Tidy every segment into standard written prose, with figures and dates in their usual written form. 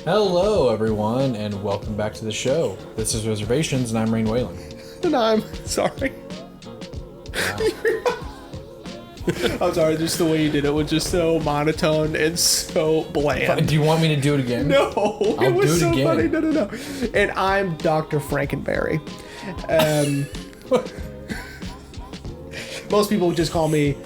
Hello, everyone, and welcome back to the show. This is Reservations, and I'm Rain Whalen. And I'm sorry. I'm sorry, just the way you did it was just so monotone and so bland. Do you want me to do it again? No, I'll it was do it so again. funny. No. And I'm Dr. Frankenberry. Most people just call me...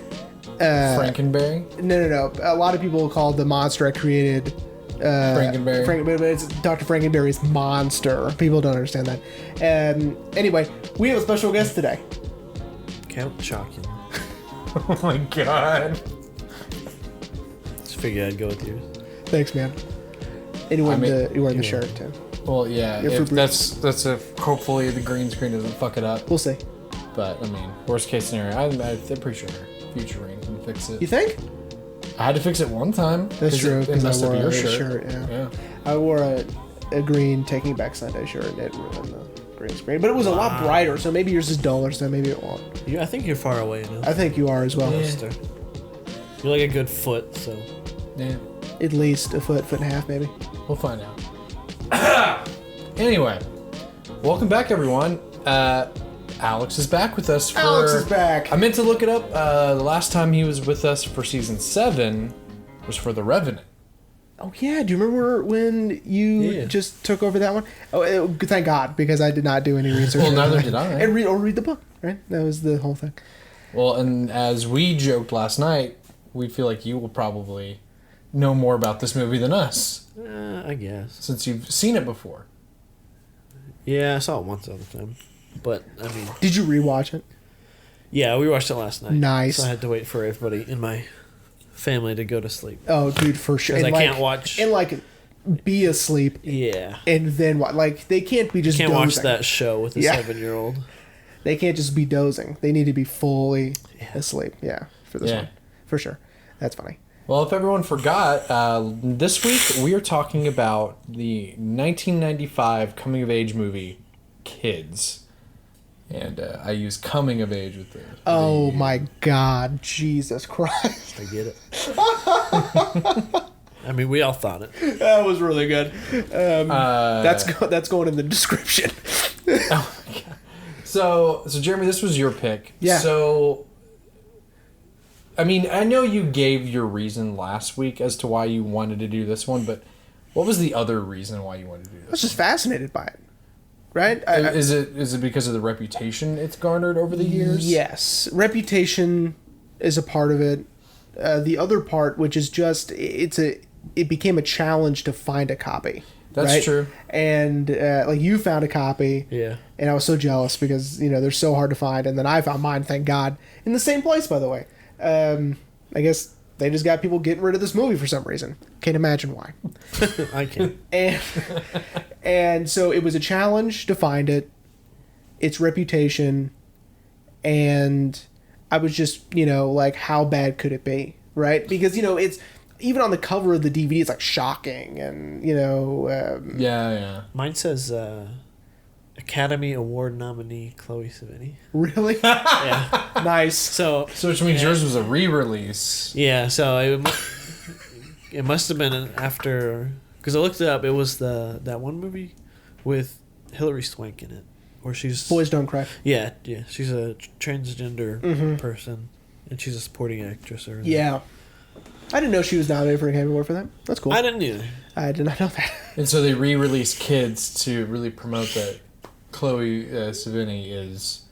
Frankenberry? No. A lot of people call the monster I created... Frankenberry? But it's Dr. Frankenberry's monster. People don't understand that. Anyway, we have a special guest today. Count Chocula. Oh my god. Just figured I'd go with yours. Thanks, man. And you're wearing the shirt, too. Well, yeah, that's hopefully the green screen doesn't fuck it up. We'll see. But, I mean, worst case scenario, I'm pretty sure Future Rain can fix it. You think? I had to fix it one time. That's true, because I wore your a shirt. Yeah. I wore a green Taking Back Sunday shirt, and it ruined the green screen. But it was a lot brighter, so maybe yours is duller, so maybe it won't. I think you're far away now. I think you are as well. Yeah. You're like a good foot, so... Yeah. At least a foot and a half, maybe. We'll find out. Anyway, welcome back, everyone. Alex is back with us. Alex is back. I meant to look it up. The last time he was with us for season 7 was for The Revenant. Oh, yeah. Do you remember when you just took over that one? Oh, thank God, because I did not do any research. Well, neither did I. And read the book, right? That was the whole thing. Well, and as we joked last night, we feel like you will probably know more about this movie than us. I guess. Since you've seen it before. Yeah, I saw it once other time. But, I mean... Did you rewatch it? Yeah, we watched it last night. Nice. So I had to wait for everybody in my family to go to sleep. Oh, dude, for sure. Because I can't watch... And, be asleep. Yeah. And then what? They can't be just dozing. Watch that show with a 7-year-old. They can't just be dozing. They need to be fully asleep. Yeah, for this one. For sure. That's funny. Well, if everyone forgot, this week we are talking about the 1995 coming-of-age movie, Kids. And I use coming of age with the... Oh my God, Jesus Christ. I get it. I mean, we all thought it. That was really good. That's going in the description. Oh my God. So Jeremy, this was your pick. Yeah. So, I mean, I know you gave your reason last week as to why you wanted to do this one, but what was the other reason why you wanted to do this? I was just fascinated by it. Right? Is it because of the reputation it's garnered over the years? Yes. Reputation is a part of it. The other part, which is just, it became a challenge to find a copy. That's true. And you found a copy. Yeah. And I was so jealous because, they're so hard to find. And then I found mine, thank God, in the same place, by the way. I guess they just got people getting rid of this movie for some reason. Can't imagine why. I can't. And so it was a challenge to find it, its reputation, and I was just, how bad could it be, right? Because, it's, even on the cover of the DVD, it's, shocking, and, Yeah. Mine says, Academy Award nominee Chloe Sevigny. Really? Yeah. Nice. So which means yours was a re-release. Yeah, so it must have been after... Because I looked it up, it was that one movie with Hilary Swank in it, where she's... Boys Don't Cry. Yeah, she's a transgender person, and she's a supporting actress. Or I didn't know she was nominated for an Academy Award for that. That's cool. I didn't either. I did not know that. And so they re-released Kids to really promote that Chloe Sevigny is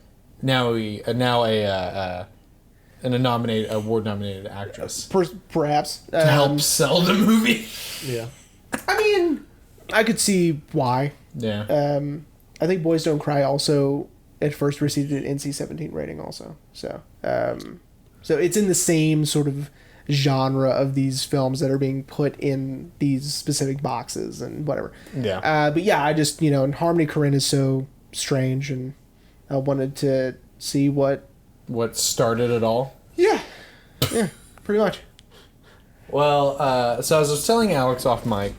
now an award-nominated actress. Perhaps. To help sell the movie. Yeah. I mean, I could see why. Yeah. I think Boys Don't Cry also at first received an NC-17 rating also. So it's in the same sort of genre of these films that are being put in these specific boxes and whatever. Yeah. But yeah, I just, and Harmony Korine is so strange, and I wanted to see what started it all. Yeah, pretty much. Well, so as I was telling Alex off mic,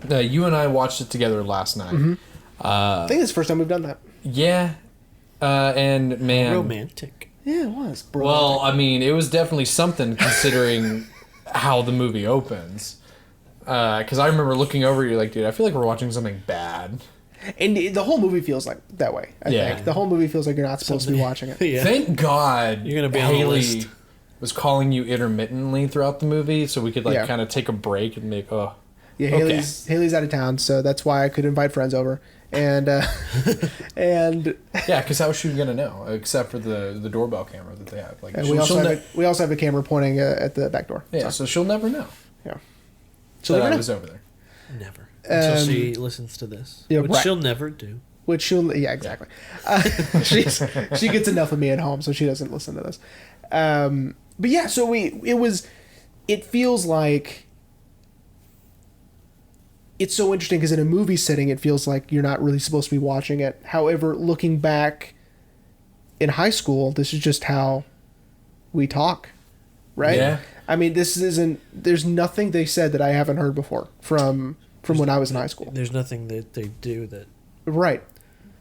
you and I watched it together last night. Mm-hmm. I think it's the first time we've done that. Yeah. And man... Romantic. Yeah, it was. Well, I mean, it was definitely something considering how the movie opens. Because I remember looking over, you're like, dude, I feel like we're watching something bad. And the whole movie feels like that way. I think the whole movie feels like you're not supposed to be watching it. Yeah. Thank God You're gonna be on the Haley list. was calling you intermittently throughout the movie, so we could kind of take a break and make Yeah, Haley's out of town, so that's why I could invite friends over. And and yeah, because how was she gonna know? Except for the doorbell camera that they have. Like we also have a camera pointing at the back door. Yeah, so she'll never know. Yeah, So I was over there. Never. Until she listens to this. Yeah, which she'll never do. Exactly. She gets enough of me at home, so she doesn't listen to this. But yeah, so it feels like it's so interesting because in a movie setting, it feels like you're not really supposed to be watching it. However, looking back in high school, this is just how we talk, right? Yeah. I mean, there's nothing they said that I haven't heard before from when I was in high school. There's nothing that they do that... Right.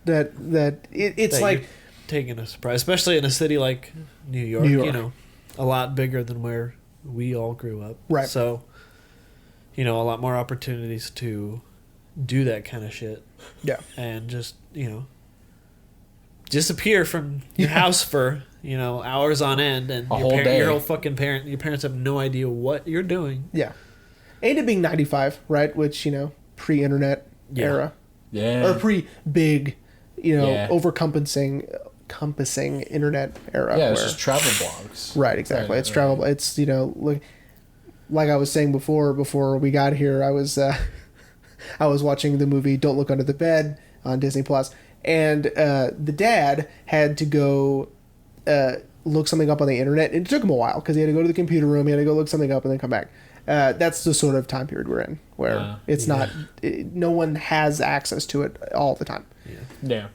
It's like... You're taking a surprise, especially in a city like New York, a lot bigger than where we all grew up. Right. So, a lot more opportunities to do that kind of shit. Yeah. And just, disappear from your house for, hours on end, and A whole day. Your whole fucking your parents have no idea what you're doing. Yeah. And it being 95, right? Which, pre-internet era. Yeah. Or pre-big, overcompassing internet era. Yeah, it's just travel blogs. Right, exactly. It's travel. It's, like I was saying before we got here, I was watching the movie Don't Look Under the Bed on Disney Plus, and the dad had to go look something up on the internet, and it took him a while because he had to go to the computer room, he had to go look something up, and then come back. That's the sort of time period we're in, where it's not, no one has access to it all the time. Yeah.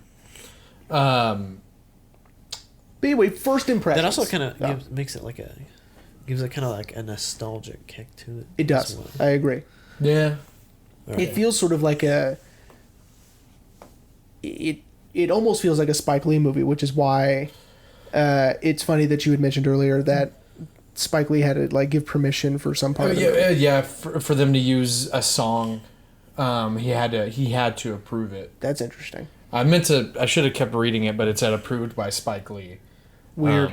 But anyway, first impressions. That also kind of makes it gives it kind of like a nostalgic kick to it. It does. Well. I agree. Yeah. It feels sort of like it almost feels like a Spike Lee movie, which is why it's funny that you had mentioned earlier that Spike Lee had to give permission for some part of the movie. Yeah, for them to use a song, he had to approve it. That's interesting. I should have kept reading it, but it said approved by Spike Lee. Weird.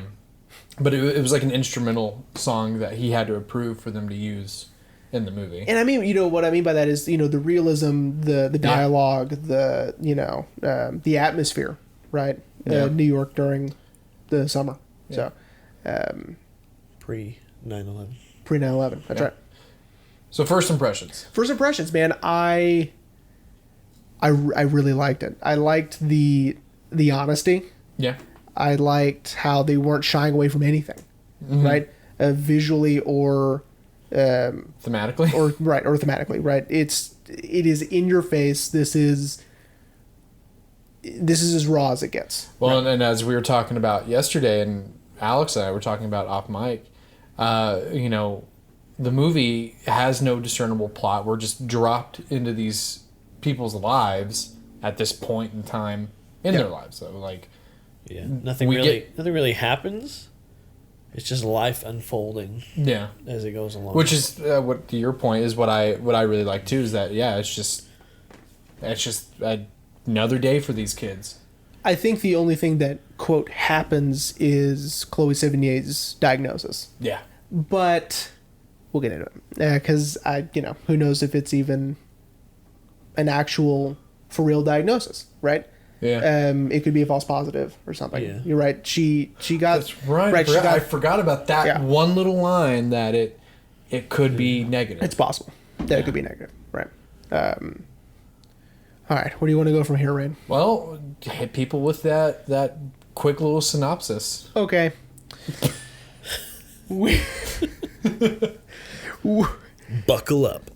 But it was like an instrumental song that he had to approve for them to use in the movie. And I mean, what I mean by that is, the realism, the dialogue, the atmosphere, right? Yeah. New York during the summer. Yeah. So, Pre 9/11. pre 9/11. That's right. So first impressions. First impressions, man. I really liked it. I liked the honesty. Yeah. I liked how they weren't shying away from anything, right? Visually or Thematically. or thematically, right? It is in your face. This is as raw as it gets. Well, and as we were talking about yesterday, and Alex and I were talking about off mic, the movie has no discernible plot. We're just dropped into these people's lives at this point in time in their lives. So nothing really happens. It's just life unfolding. Yeah, as it goes along. Which is what, to your point, is what I really like too. Is that it's just another day for these kids. I think the only thing that quote happens is Chloe Sevigny's diagnosis. Yeah, but we'll get into it because who knows if it's even an actual for real diagnosis, right? Yeah. It could be a false positive or something. Yeah. You're right. She got. That's right. I forgot about that one little line that it could be negative. It's possible that it could be negative, right? All right. Where do you want to go from here, Rain? Well, hit people with that quick little synopsis. Okay. Buckle up.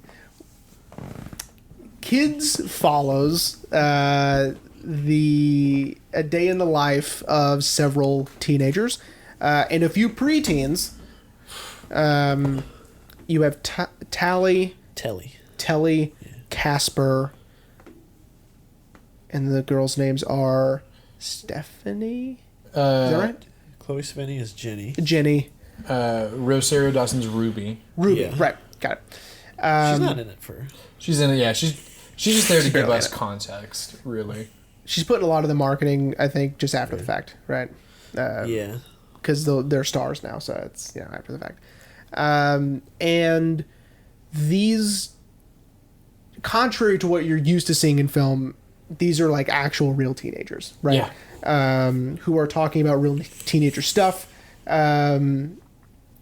Kids follows a day in the life of several teenagers and a few preteens. You have Telly, Casper, and the girls' names are Stephanie. Is that right? Chloe Sevigny is Jenny. Jenny. Rosario Dawson's Ruby. Ruby. Yeah. Right. Got She's not in it for. She's in it. Yeah, she's just there to give barely us in it. context, really. She's putting a lot of the marketing, I think, just after the fact, right? Yeah. Because they're stars now, so it's after the fact. And these, contrary to what you're used to seeing in film, these are like actual real teenagers, right? Yeah. Who are talking about real teenager stuff, and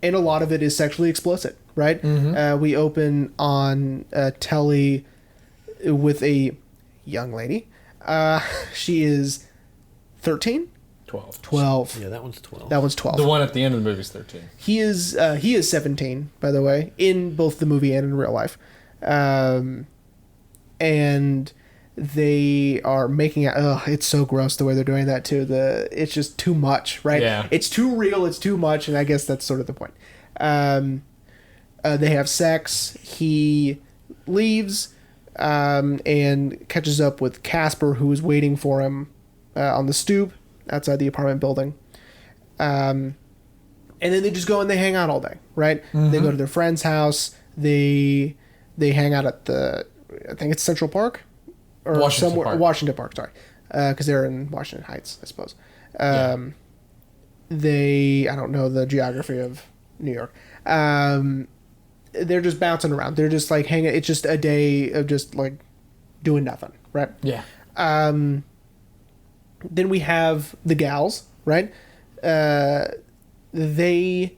a lot of it is sexually explicit, right? Mm-hmm. We open on Telly with a young lady. She is 13? 12. 12. Yeah, that one's 12. That one's 12. The one at the end of the movie is 13. He is 17, by the way, in both the movie and in real life. And they are making out. Ugh, it's so gross the way they're doing that too. It's just too much, right? Yeah. It's too real, it's too much, and I guess that's sort of the point. They have sex. He leaves and catches up with Casper, who is waiting for him on the stoop outside the apartment building. And then they just go and they hang out all day, right? Mm-hmm. They go to their friend's house. They hang out at I think it's Central Park or Washington somewhere. Park. Washington Park, sorry, because they're in Washington Heights, I suppose. Yeah. I don't know the geography of New York. They're just bouncing around. They're just like hanging. It's just a day of just like doing nothing, right? Yeah. Then we have the gals, right? They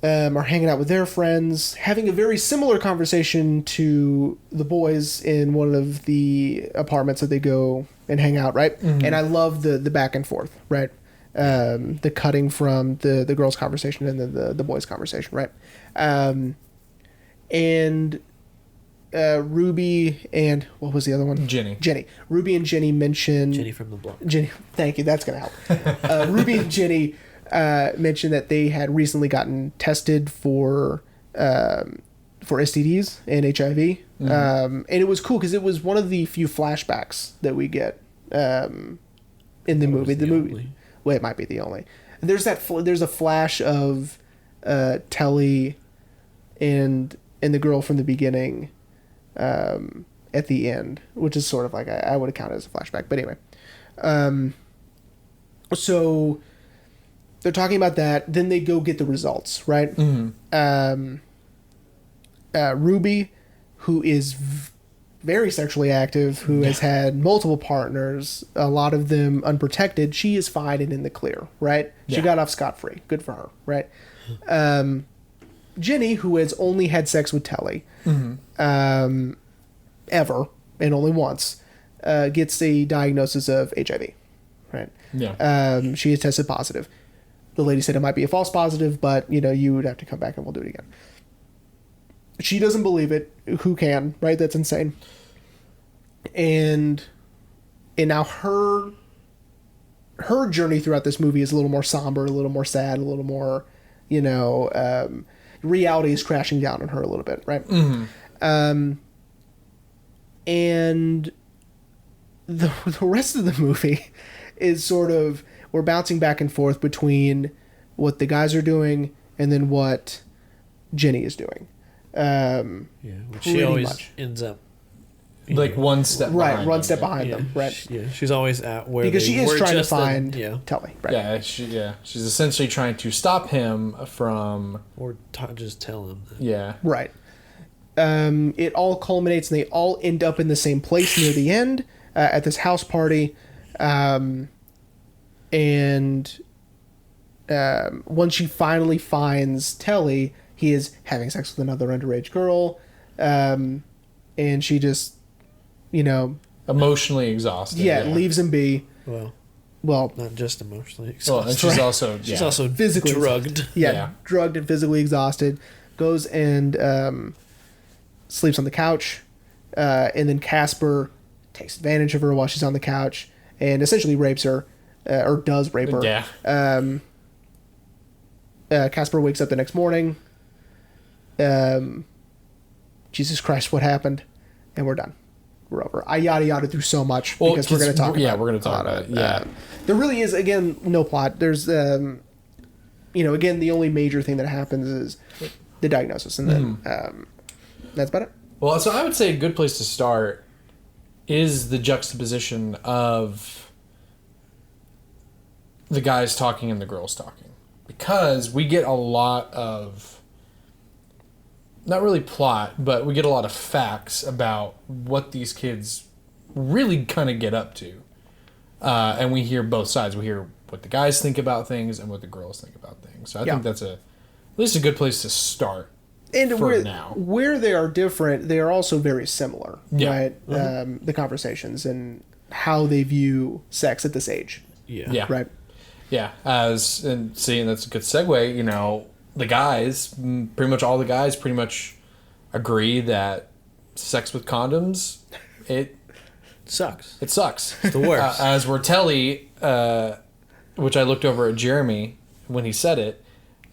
are hanging out with their friends, having a very similar conversation to the boys in one of the apartments that they go and hang out, right? Mm-hmm. And I love the back and forth, right? The cutting from the girls' conversation and then the boys' conversation, right? And Ruby and what was the other one? Jenny. Ruby and Jenny mention Jenny from the block. Jenny, thank you. That's gonna help. Ruby and Jenny mentioned that they had recently gotten tested for STDs and HIV, Mm-hmm. and it was cool because it was one of the few flashbacks that we get in the movie. The movie, only. well, it might be the only. There's there's a flash of Telly and the girl from the beginning at the end, which is sort of like I would count it as a flashback. But anyway, so they're talking about that. Then they go get the results, right? Mm-hmm. Ruby, who is very sexually active, who has had multiple partners, a lot of them unprotected, she is fine and in the clear, right? She Yeah. got off scot-free. Good for her, right? Jenny, who has only had sex with Telly, ever, and only once, gets a diagnosis of HIV, right? Yeah. She is tested positive. The lady said it might be a false positive, but, you would have to come back and we'll do it again. She doesn't believe it. Who can, right? That's insane. And now her journey throughout this movie is a little more somber, a little more sad, a little more, reality is crashing down on her a little bit, right? Mm-hmm. And the rest of the movie is sort of, we're bouncing back and forth between what the guys are doing and then what Jenny is doing. Which she pretty always much. ends up. Like one step Right, behind one them. step behind Yeah, them, right? she's always at where Because they she is were trying to just find yeah, Telly, right? Yeah, she's essentially trying to stop him from. or just tell him. That. Yeah. Right. It all culminates and they all end up in the same place near the end at this house party. And once she finally finds Telly, he is having sex with another underage girl. And she just, Emotionally exhausted. leaves him be. Well, Not just emotionally Well, exhausted. and she's also She's also Physically drugged. Yeah. drugged and physically exhausted, goes and sleeps on the couch, and then Casper takes advantage of her while she's on the couch and essentially rapes her, or does rape her. Yeah. Casper wakes up the next morning. Jesus Christ, what happened? And we're done. We're over. I yada through so much because we're going to talk about it. Yeah, we're going to talk about it. Yeah. There really is, again, no plot. There's, again, the only major thing that happens is the diagnosis, and then that's about it. Well, so I would say a good place to start is the juxtaposition of the guys talking and the girls talking. Because we get a lot of, not really plot, but we get a lot of facts about what these kids really kind of get up to. And we hear both sides. We hear what the guys think about things and what the girls think about things. So I think that's at least a good place to start. And for now. Where they are different, they are also very similar, right? The conversations and how they view sex at this age. Yeah. Right. Yeah. And that's a good segue. You know, the guys, pretty much all the guys pretty much agree that sex with condoms, it sucks. It sucks. It's the worst. As we're Telly, which I looked over at Jeremy when he said it,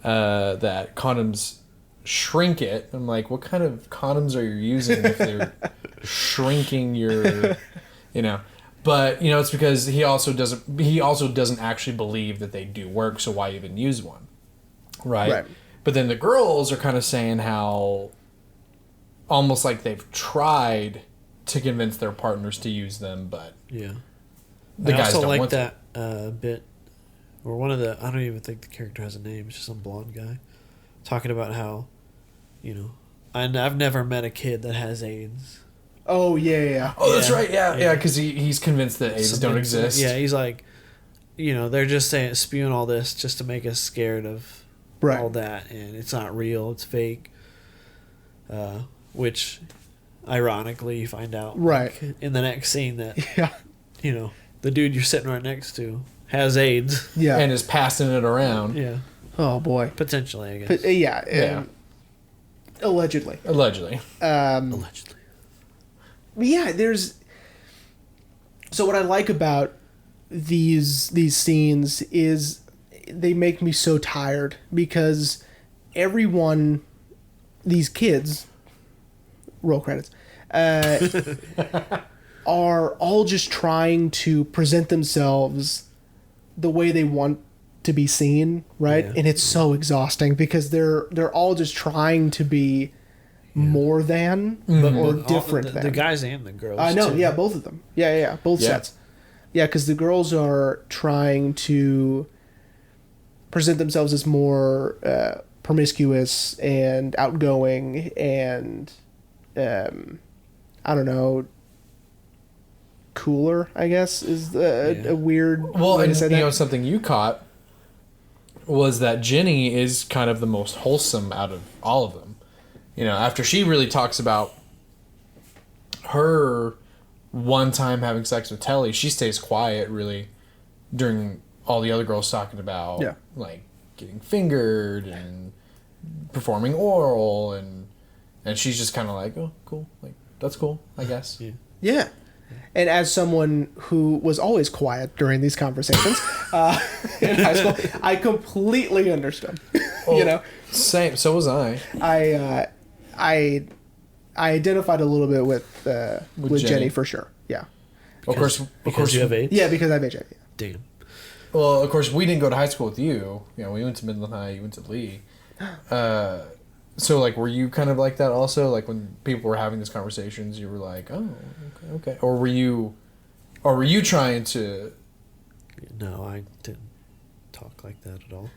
that condoms shrink it. I'm like, what kind of condoms are you using if they're shrinking your, you know? But you know, it's because he also doesn't actually believe that they do work. So why even use one, right? But then the girls are kind of saying how almost like they've tried to convince their partners to use them, but the guys also don't like want that bit, or one of the, I don't even think the character has a name. It's just some blonde guy talking about how, you know, I've never met a kid that has AIDS. Oh yeah. Oh, that's right. Yeah. Because he's convinced that AIDS don't exist. Yeah, he's like, you know, they're just spewing all this just to make us scared of all that, and it's not real. It's fake. Which, ironically, you find out like, in the next scene that you know, the dude you're sitting right next to has AIDS. Yeah. And is passing it around. Yeah. Oh boy. Potentially, I guess. Yeah. Allegedly. Allegedly. Yeah, there's. So what I like about these scenes is they make me so tired because everyone, these kids, roll credits, are all just trying to present themselves the way they want to be seen, right? And it's so exhausting because they're all just trying to be more than or different than. The guys and the girls. I know, too. yeah, both of them. Yeah, both sets. Yeah, because the girls are trying to present themselves as more promiscuous and outgoing and, I don't know, cooler, I guess, is a weird way to say that. You know, something you caught was that Jenny is kind of the most wholesome out of all of them. You know, after she really talks about her one time having sex with Telly, she stays quiet really during all the other girls talking about like getting fingered and performing oral, and she's just kind of like, oh, cool, like that's cool, I guess. Yeah. And as someone who was always quiet during these conversations in high school, I completely understood. You know, same. So was I. I identified a little bit with Jenny for sure. Yeah. Because you have AIDS? Yeah, because I have HIV. Damn. Well, of course, we didn't go to high school with you. You know, we went to Midland High. You went to Lee. So, like, were you kind of like that also? Like, when people were having these conversations, you were like, "Oh, okay." Or were you trying to? No, I didn't talk like that at all.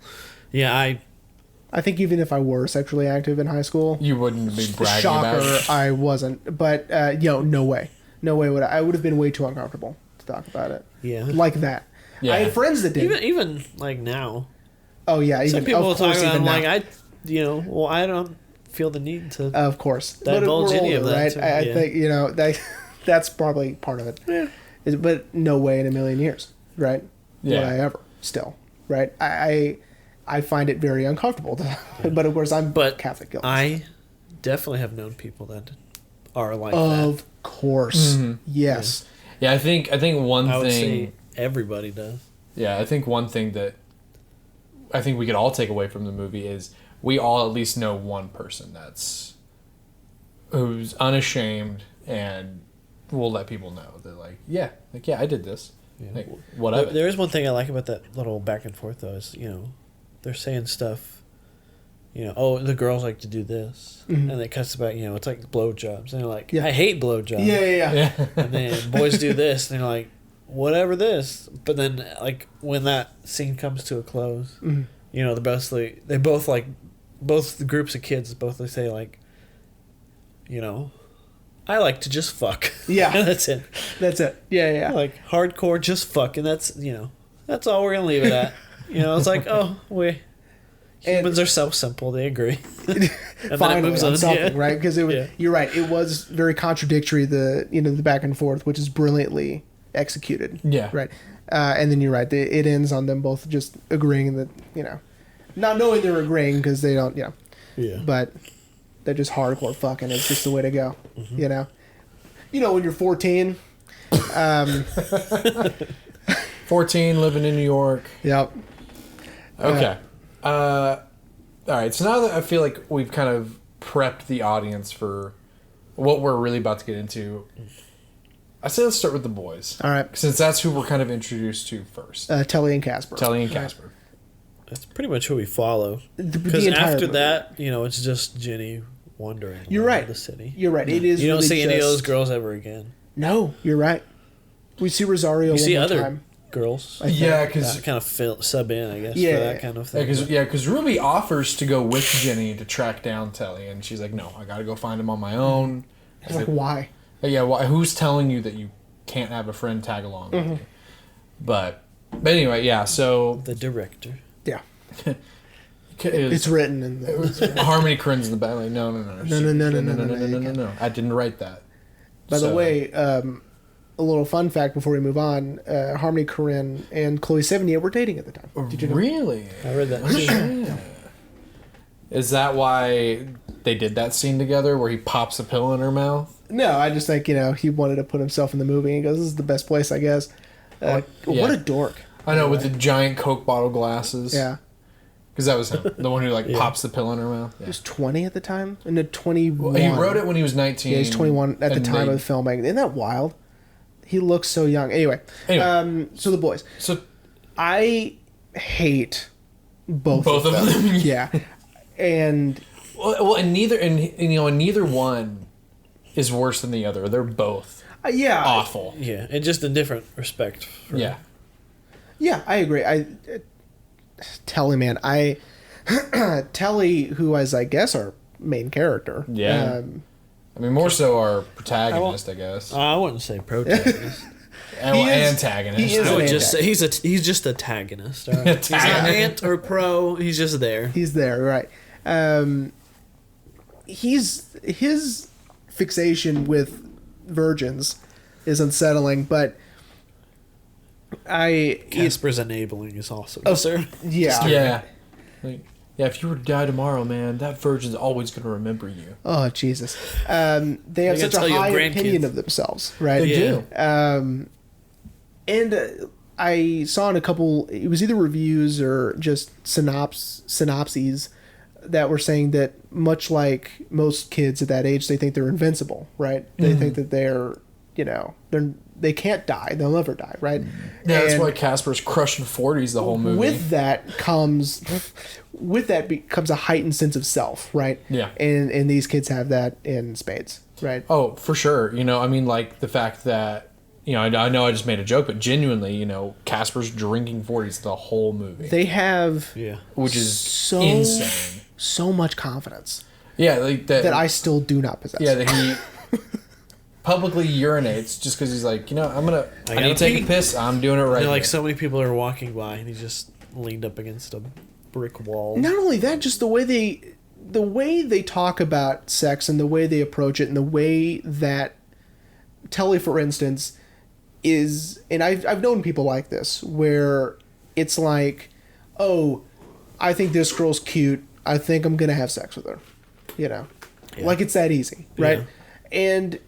Yeah, I think even if I were sexually active in high school, you wouldn't be bragging shocker, about it. I wasn't. But no way would I would have been way too uncomfortable to talk about it. Yeah, like that. Yeah. I had friends that did. Even like now. Oh yeah, even some people will talk about. I'm now. like I don't feel the need to. Of course, divulge any of that. Right? Too. I think that's probably part of it. Yeah. But no way in a million years, right? Yeah. Would I ever still, right? I find it very uncomfortable. But of course, I'm Catholic. I definitely have known people that are like that. Of course, yes. Yeah, I think one I would thing say everybody does. Yeah, I think one thing that I think we could all take away from the movie is we all at least know one person who's unashamed and will let people know that I did this. Yeah. Like, whatever. There is one thing I like about that little back and forth though is they're saying stuff, oh, the girls like to do this, Mm-hmm. and it cuts back, it's like blowjobs, and they're like, Yeah. I hate blowjobs. Yeah. And then boys do this, and they're like, whatever this. But then, like, when that scene comes to a close, Mm-hmm. they both like, both the groups of kids both they say like, I like to just fuck. Yeah. That's it. That's it. Yeah. Like hardcore just fuck, and that's that's all we're gonna leave it at. It's like, oh, humans are so simple. They agree. And Finally, then it moves on on. something, Yeah. right? Because you're right. It was very contradictory. The back and forth, which is brilliantly executed. Yeah. Right. And then you're right. It ends on them both just agreeing that not knowing they're agreeing because they don't. Yeah. But they're just hardcore fucking. It's just the way to go. Mm-hmm. When you're 14. 14, living in New York. Yep. Okay. All right. So now that I feel like we've kind of prepped the audience for what we're really about to get into, I say let's start with the boys. All right. Since that's who we're kind of introduced to first. Telly and Casper. Telly and Casper. That's pretty much who we follow. Because the entire after movie. that, it's just Jenny wandering You're around right. the city. You're right. It is. You don't really see any of just- those girls ever again. No, you're right. We see Rosario. You see one more other time. girls. Yeah, That because kind of sub in, I guess, Yeah. for that kind of thing. because Ruby offers to go with Jenny to track down Telly, and she's like, "No, I got to go find him on my own." It's like, why? Yeah, who's telling you that you can't have a friend tag along with you? But anyway, yeah. So The director. Yeah. it was, It's written in the. Harmony Korine's in the back. Like, no. No. I didn't write that. By the So- way, a little fun fact before we move on: Harmony Korine and Chloe Sevigny were dating at the time. Did you know? Really? I read that. Yeah. Is that why they did that scene together where he pops a pill in her mouth? No, I just think he wanted to put himself in the movie. And he goes, "This is the best place, I guess." Yeah. What a dork! I know, with the giant Coke bottle glasses. Yeah, Because that was him. The one who pops the pill in her mouth. he Yeah. was 20 at the time, and 21. He wrote it when he was 19. Yeah, he's 21 at the and time they- of the filming. Isn't that wild? He looks so young. Anyway. So the boys. So I hate both both of them. Yeah. And and neither one is worse than the other. They're both yeah. awful. Yeah, and just a different respect. For, Yeah. Yeah, I agree. Telly, man. Telly, who is, I guess, our main character. Yeah. I mean, more so our protagonist, I guess. I wouldn't say protagonist. And he is- antagonist. he is I an would just antagonist. say he's just a antagonist. All right? He's not ant or pro. He's just there. He's there, right. His fixation with virgins is unsettling, but Casper's enabling is also sir. yeah. Yeah. Like, yeah, if you were to die tomorrow, man, that virgin's always going to remember you. Oh, Jesus. They have They're such gonna a tell your high grandkids. opinion of themselves, right? They Yeah. do. And I saw in a couple, it was either reviews or just synopses that were saying that much like most kids at that age, they think they're invincible, right? They think that they can't die. They'll never die, right? Yeah, that's And why Casper's crushing 40s the whole movie. With that comes a heightened sense of self, right? Yeah. And these kids have that in spades, right? Oh, for sure. I mean, like the fact that, I know I just made a joke, but genuinely, Casper's drinking 40s the whole movie. They have Yeah. Which is so insane. so much confidence Yeah, like that I still do not possess. Yeah, that he publicly urinates just because he's like, I gotta need to take a pee. piss. I'm doing it right And like here. so many people are walking by, and he's just leaned up against a brick wall. Not only that, just the way they talk about sex and the way they approach it and the way that Telly, for instance, is, and I've known people like this where it's like, oh, I think this girl's cute. I think I'm gonna have sex with her. Like it's that easy, right? Yeah. And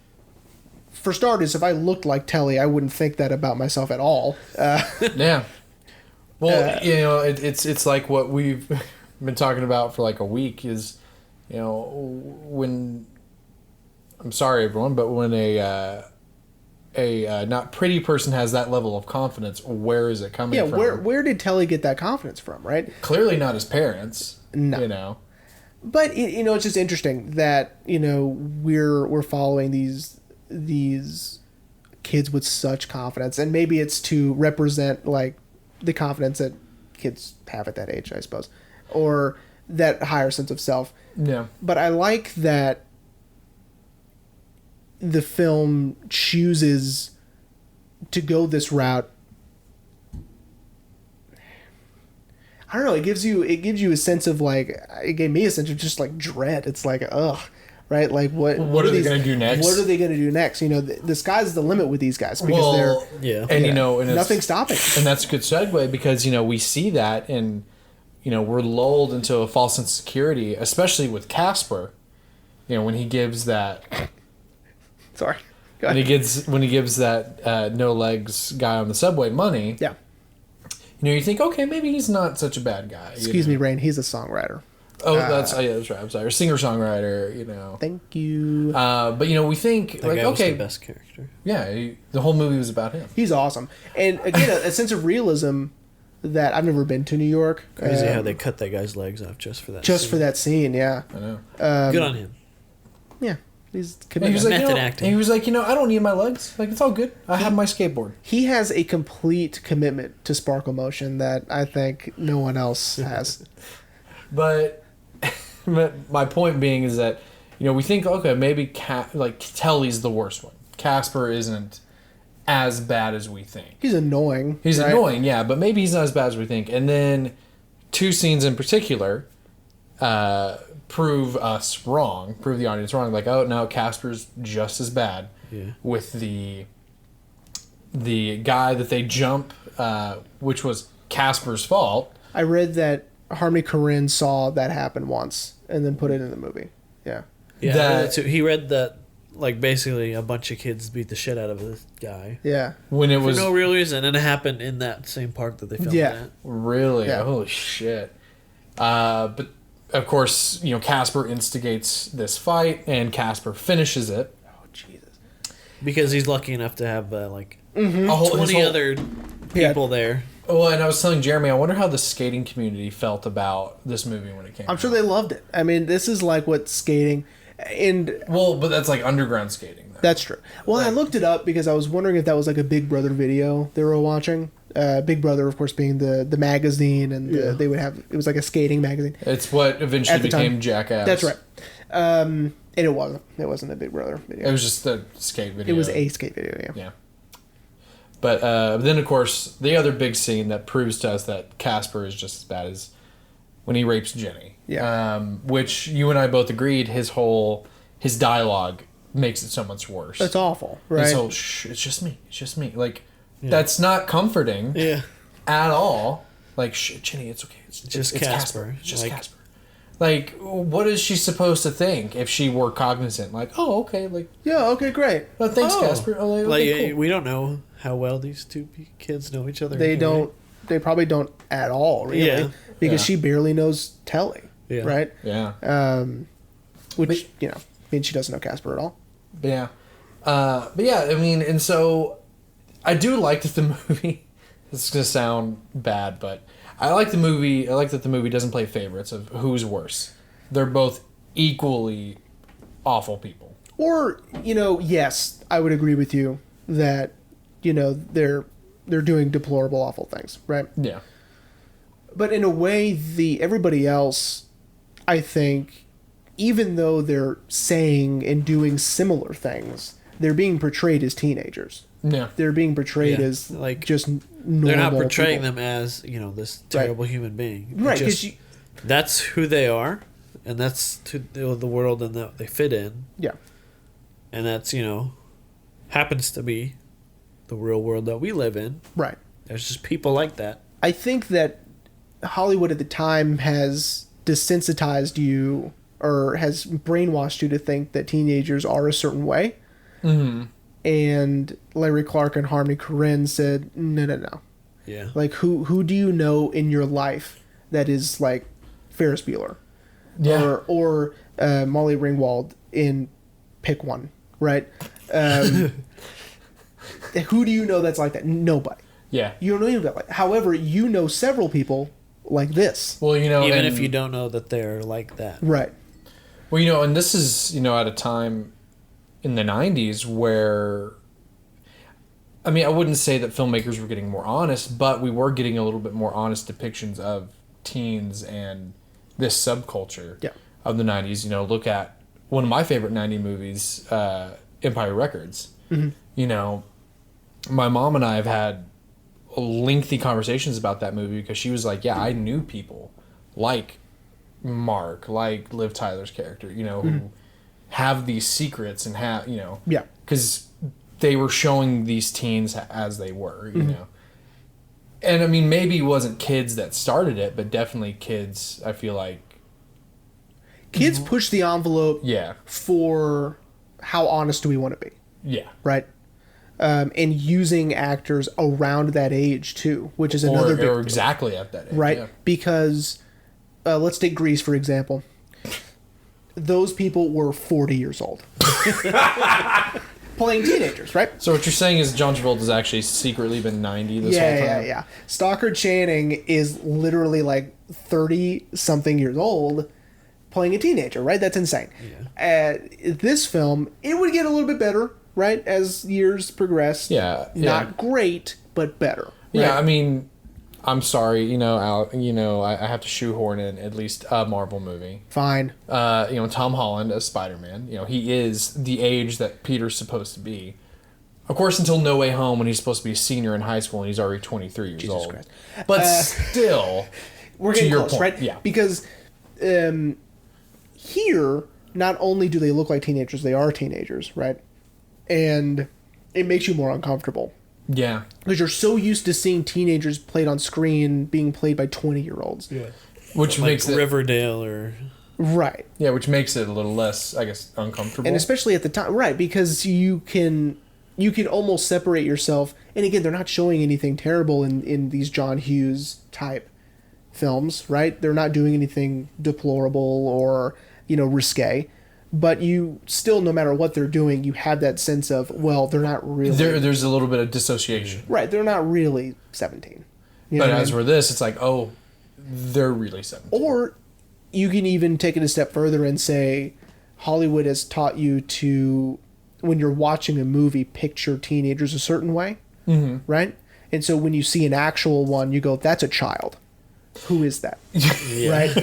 for starters, if I looked like Telly, I wouldn't think that about myself at all. Yeah. Well, it's like what we've been talking about for like a week is, when, I'm sorry everyone, but when a not pretty person has that level of confidence, where is it coming Yeah, from? where did Telly get that confidence from, right? Clearly not his parents. No. But it's just interesting that we're following these kids with such confidence, and maybe it's to represent like the confidence that kids have at that age, I suppose, or that higher sense of self. Yeah. But I like that the film chooses to go this route. I don't know. It gives you a sense of like. It gave me a sense of just like dread. It's like ugh, right? Like what are they going to do next? What are they going to do next? The sky's the limit with these guys because and and nothing's stopping. And that's a good segue because we see that and we're lulled into a false sense of security, especially with Casper. When he gives that. Sorry. When he gives that no legs guy on the subway money. Yeah. You think, okay, maybe he's not such a bad guy. Excuse me, Rain. He's a songwriter. Oh, that's right. I'm sorry. Singer-songwriter, Thank you. But, we think, that like, guy was okay. the best character. Yeah, the whole movie was about him. He's awesome. And, again, a sense of realism that I've never been to New York. Crazy how they cut that guy's legs off just for that for that scene, yeah. I know. Good on him. Yeah. He's He committed. was like, Method acting. And he was like, I don't need my legs. Like, it's all good. I have my skateboard. He has a complete commitment to sparkle motion that I think no one else has. But my point being is that, we think, okay, maybe Telly's the worst one. Casper isn't as bad as we think. He's annoying. He's right? annoying, yeah, but maybe he's not as bad as we think. And then two scenes in particular prove us wrong, prove the audience wrong. Like, oh, no, Casper's just as bad with the guy that they jump, which was Casper's fault. I read that Harmony Korine saw that happen once and then put it in the movie. Yeah. Yeah, he read that, like, basically a bunch of kids beat the shit out of this guy. Yeah. When it was... For no real reason, and it happened in that same park that they filmed at. Really? Yeah. Holy shit. But, of course, Casper instigates this fight, and Casper finishes it. Oh, Jesus. Because he's lucky enough to have, like, A whole, 20 other people there. Well, and I was telling Jeremy, I wonder how the skating community felt about this movie when it came out. I'm sure they loved it. I mean, this is like what skating... And well, but that's like underground skating, though. That's true. Well, I looked it up because I was wondering if that was like a Big Brother video they were watching. Big Brother, of course, being the magazine, and they would have it was like a skating magazine. It's what eventually became Jackass. That's right. And it wasn't. It wasn't a Big Brother video. It was just a skate video. It was a skate video. Yeah. Yeah. But then, of course, the other big scene that proves to us that Casper is just as bad as when he rapes Jenny. Yeah. Which you and I both agreed his dialogue makes it so much worse. It's awful, right? And so, it's just me. It's just me. Like, that's not comforting at all. Like, Jenny, it's okay. It's just Casper. It's just Casper. Like, what is she supposed to think if she were cognizant? Like, oh, okay. Like, yeah, okay, great. Oh, thanks, Casper. Oh, okay, cool. We don't know how well these two kids know each other. They don't. They probably don't at all, really. Yeah. Because she barely knows Telly. Yeah. Right? Yeah. Which, means she doesn't know Casper at all. Yeah. But yeah, I mean, and so I do like that the movie, this is going to sound bad, but I like the movie. I like that the movie doesn't play favorites of who's worse. They're both equally awful people. Or, yes, I would agree with you that, they're doing deplorable, awful things, right? Yeah. But in a way, everybody else, I think, even though they're saying and doing similar things, they're being portrayed as teenagers. Yeah. They're being portrayed as like just normal. They're not portraying people. them as this terrible human being. Right. Because that's who they are, and that's the world that they fit in. Yeah. And that's happens to be the real world that we live in. Right. There's just people like that. I think that Hollywood at the time has desensitized you or has brainwashed you to think that teenagers are a certain way. Mm-hmm. And Larry Clark and Harmony Korine said, no. Yeah. Like, who do you know in your life that is like Ferris Bueller? Yeah. Or Molly Ringwald in Pick One, right? Who do you know that's like that? Nobody. Yeah. You don't know anybody like that. However, you know several people like this. Well, Even if you don't know that they're like that. Right. Well, and this is, at a time in the 90s where, I mean, I wouldn't say that filmmakers were getting more honest, but we were getting a little bit more honest depictions of teens and this subculture of the 90s. Look at one of my favorite 90s movies, Empire Records. Mm-hmm. My mom and I have had lengthy conversations about that movie because she was like, yeah, I knew people like Mark, like Liv Tyler's character, who have these secrets and because they were showing these teens as they were, And I mean, maybe it wasn't kids that started it, but definitely kids, I feel like. Kids push the envelope for how honest do we want to be. Yeah. Right? And using actors around that age, too, which is another big or exactly at that age. Right? Yeah. Because, let's take Grease, for example. Those people were 40 years old. Playing teenagers, right? So what you're saying is John Travolta has actually secretly been 90 this whole time? Yeah. Stockard Channing is literally like 30-something years old playing a teenager, right? That's insane. Yeah. This film, it would get a little bit better, right, as years progressed. Yeah. Not great, but better. Right? Yeah, I mean, I'm sorry, I have to shoehorn in at least a Marvel movie. Fine. Tom Holland as Spider-Man. He is the age that Peter's supposed to be. Of course, until No Way Home, when he's supposed to be a senior in high school and he's already 23 years old. Christ. But still, we're getting close, point, right? Yeah. Because here, not only do they look like teenagers, they are teenagers, right? And it makes you more uncomfortable. Yeah. Because you're so used to seeing teenagers played on screen being played by 20-year-olds. Yeah. Which makes it... Riverdale or... Right. Yeah, which makes it a little less, I guess, uncomfortable. And especially at the time... Right, because you can almost separate yourself... And again, they're not showing anything terrible in these John Hughes type films, right? They're not doing anything deplorable or, risque. But you still, no matter what they're doing, you have that sense of, well, they're not really... There's a little bit of dissociation. Right, they're not really 17. But as for this, it's like, oh, they're really 17. Or you can even take it a step further and say, Hollywood has taught you to, when you're watching a movie, picture teenagers a certain way, right? And so when you see an actual one, you go, that's a child. Who is that? Right?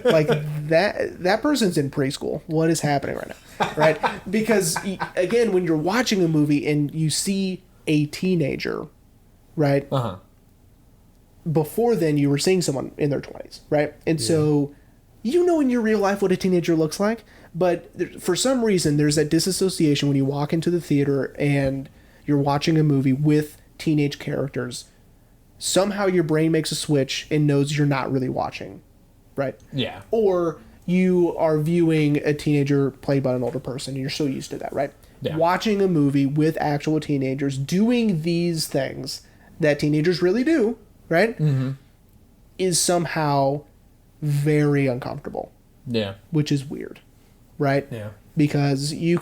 Like that person's in preschool. What is happening right now? Right? Because again, when you're watching a movie and you see a teenager, right? Before then you were seeing someone in their 20s, right? And so in your real life what a teenager looks like, but for some reason there's that disassociation when you walk into the theater and you're watching a movie with teenage characters. Somehow your brain makes a switch and knows you're not really watching, right? Yeah. Or you are viewing a teenager played by an older person and you're so used to that, right? Yeah. Watching a movie with actual teenagers doing these things that teenagers really do, right? Is somehow very uncomfortable. Yeah. Which is weird, right? Yeah. Because you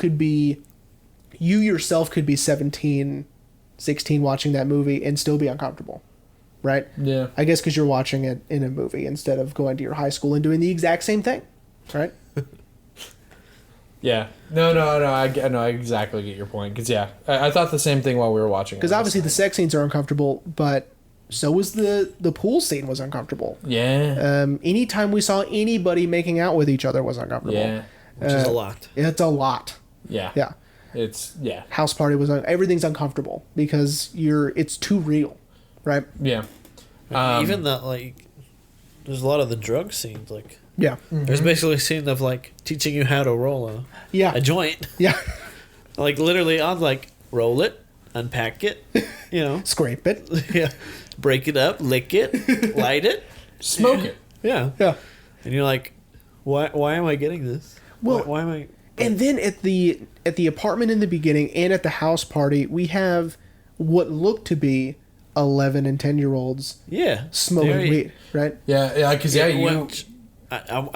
yourself could be 17, 16 watching that movie and still be uncomfortable. Right? Yeah. I guess because you're watching it in a movie instead of going to your high school and doing the exact same thing. Right? Yeah. No. I exactly get your point. Because, I thought the same thing while we were watching it. Because obviously the sex scenes are uncomfortable, but so was the pool scene was uncomfortable. Yeah. Anytime we saw anybody making out with each other was uncomfortable. Yeah. Which is a lot. It's a lot. Yeah. Yeah. House party was... everything's uncomfortable because it's too real. Right. Yeah. Even there's a lot of the drug scenes. There's basically a scene of teaching you how to roll a joint. Yeah. Literally on roll it, unpack it, scrape it. Yeah. Break it up, lick it, light it, smoke it. Yeah. Yeah. And you're like, why am I getting this? Well, why am I? And then at the apartment in the beginning and at the house party, we have what looked to be 11 and 10-year-olds smoking weed, right? Yeah, because I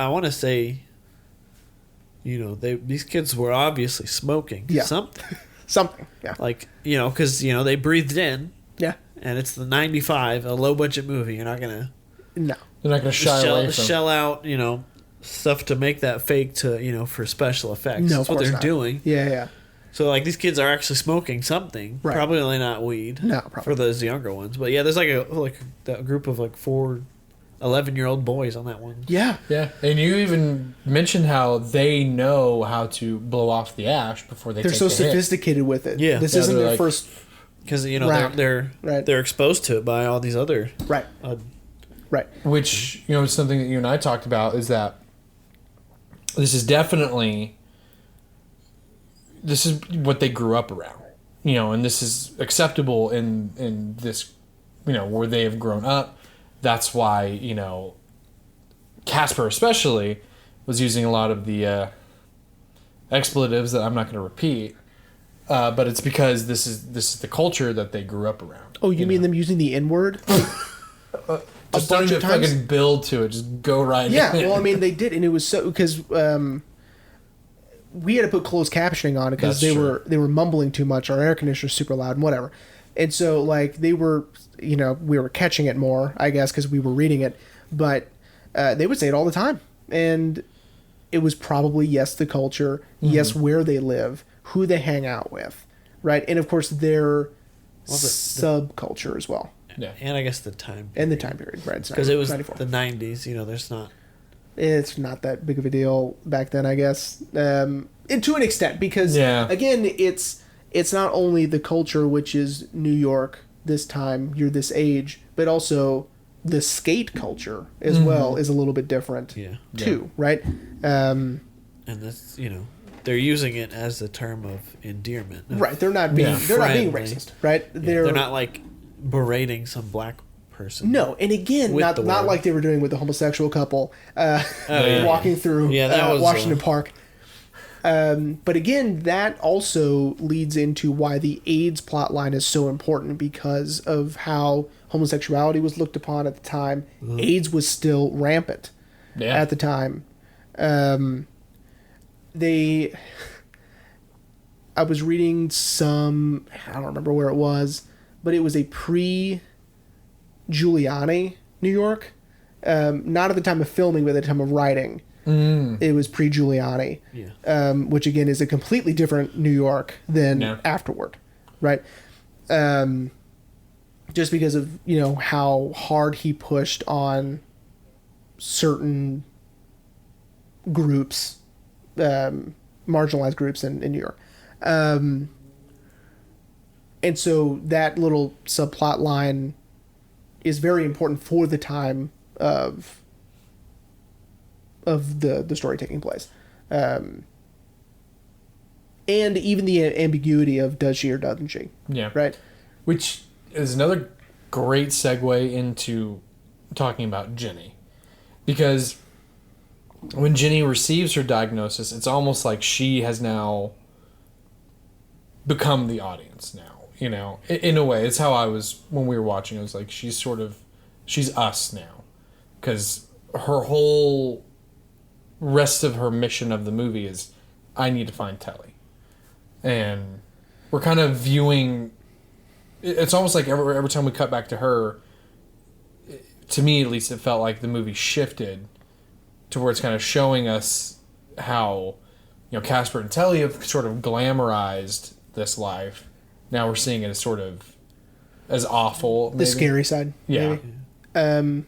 want to say, these kids were obviously smoking something, yeah. Because they breathed in, yeah, and it's the 95, a low budget movie. You're not gonna, no, They're not going to shy away from. shell out, stuff to make that fake to for special effects. No, That's of what course they're not. doing. Yeah. So like these kids are actually smoking something, Right. probably not weed. No, probably. For those younger ones. But yeah, there's like that group of like 4 11-year-old boys on that one. Yeah. Yeah, and you even mentioned how they know how to blow off the ash before they They're take so the hit. sophisticated with it. Yeah. This Yeah, isn't they're their like- first. Because Round. they're Right. they're exposed to it by all these other Right. Right. Which, something that you and I talked about is that this is what they grew up around. And this is acceptable in this, where they have grown up. That's why, Casper especially was using a lot of the expletives that I'm not going to repeat. But it's because this is the culture that they grew up around. Oh, you mean them using the N-word? Just don't bunch even of times? fucking build to it. Just go right Yeah, in. well, I mean, they did, and it was so because we had to put closed captioning on it because That's they were mumbling too much. Our air conditioner's super loud and whatever, and so like they were, we were catching it more, I guess, because we were reading it, but they would say it all the time, and it was probably the culture, yes, where they live, who they hang out with, right, and of course their subculture as well. Yeah. and I guess the time And the time period, right? because it was 94. the 90s. There's not. It's not that big of a deal back then, I guess, and to an extent, because again, it's not only the culture, which is New York this time, you're this age, but also the skate culture as well is a little bit different, too, right? And that's they're using it as a term of endearment. Right, they're not being Friendly. racist, right? They're not like berating some black person. No, and again, With not the not word. like they were doing with the homosexual couple yeah. walking through that was Washington Park. But again, that also leads into why the AIDS plotline is so important, because of how homosexuality was looked upon at the time. AIDS was still rampant at the time. I was reading I don't remember where it was, but it was a pre-Giuliani New York. Not at the time of filming, but at the time of writing. It was pre-Giuliani, which again is a completely different New York than afterward, right? Just because of how hard he pushed on certain groups, marginalized groups in New York, and so that little subplot line is very important for the time of the story taking place, and even the ambiguity of does she or doesn't she? Yeah. Right. Which is another great segue into talking about Jenny, because when Jenny receives her diagnosis, it's almost like she has now become the audience now. In a way, it's how I was when we were watching. It was like she's us now, because her whole rest of her mission of the movie is, I need to find Telly. And we're kind of viewing, it's almost like every time we cut back to her, to me at least, it felt like the movie shifted to where it's kind of showing us how, Casper and Telly have sort of glamorized this life. Now we're seeing it as sort of as awful. The maybe. scary side. Yeah. Maybe.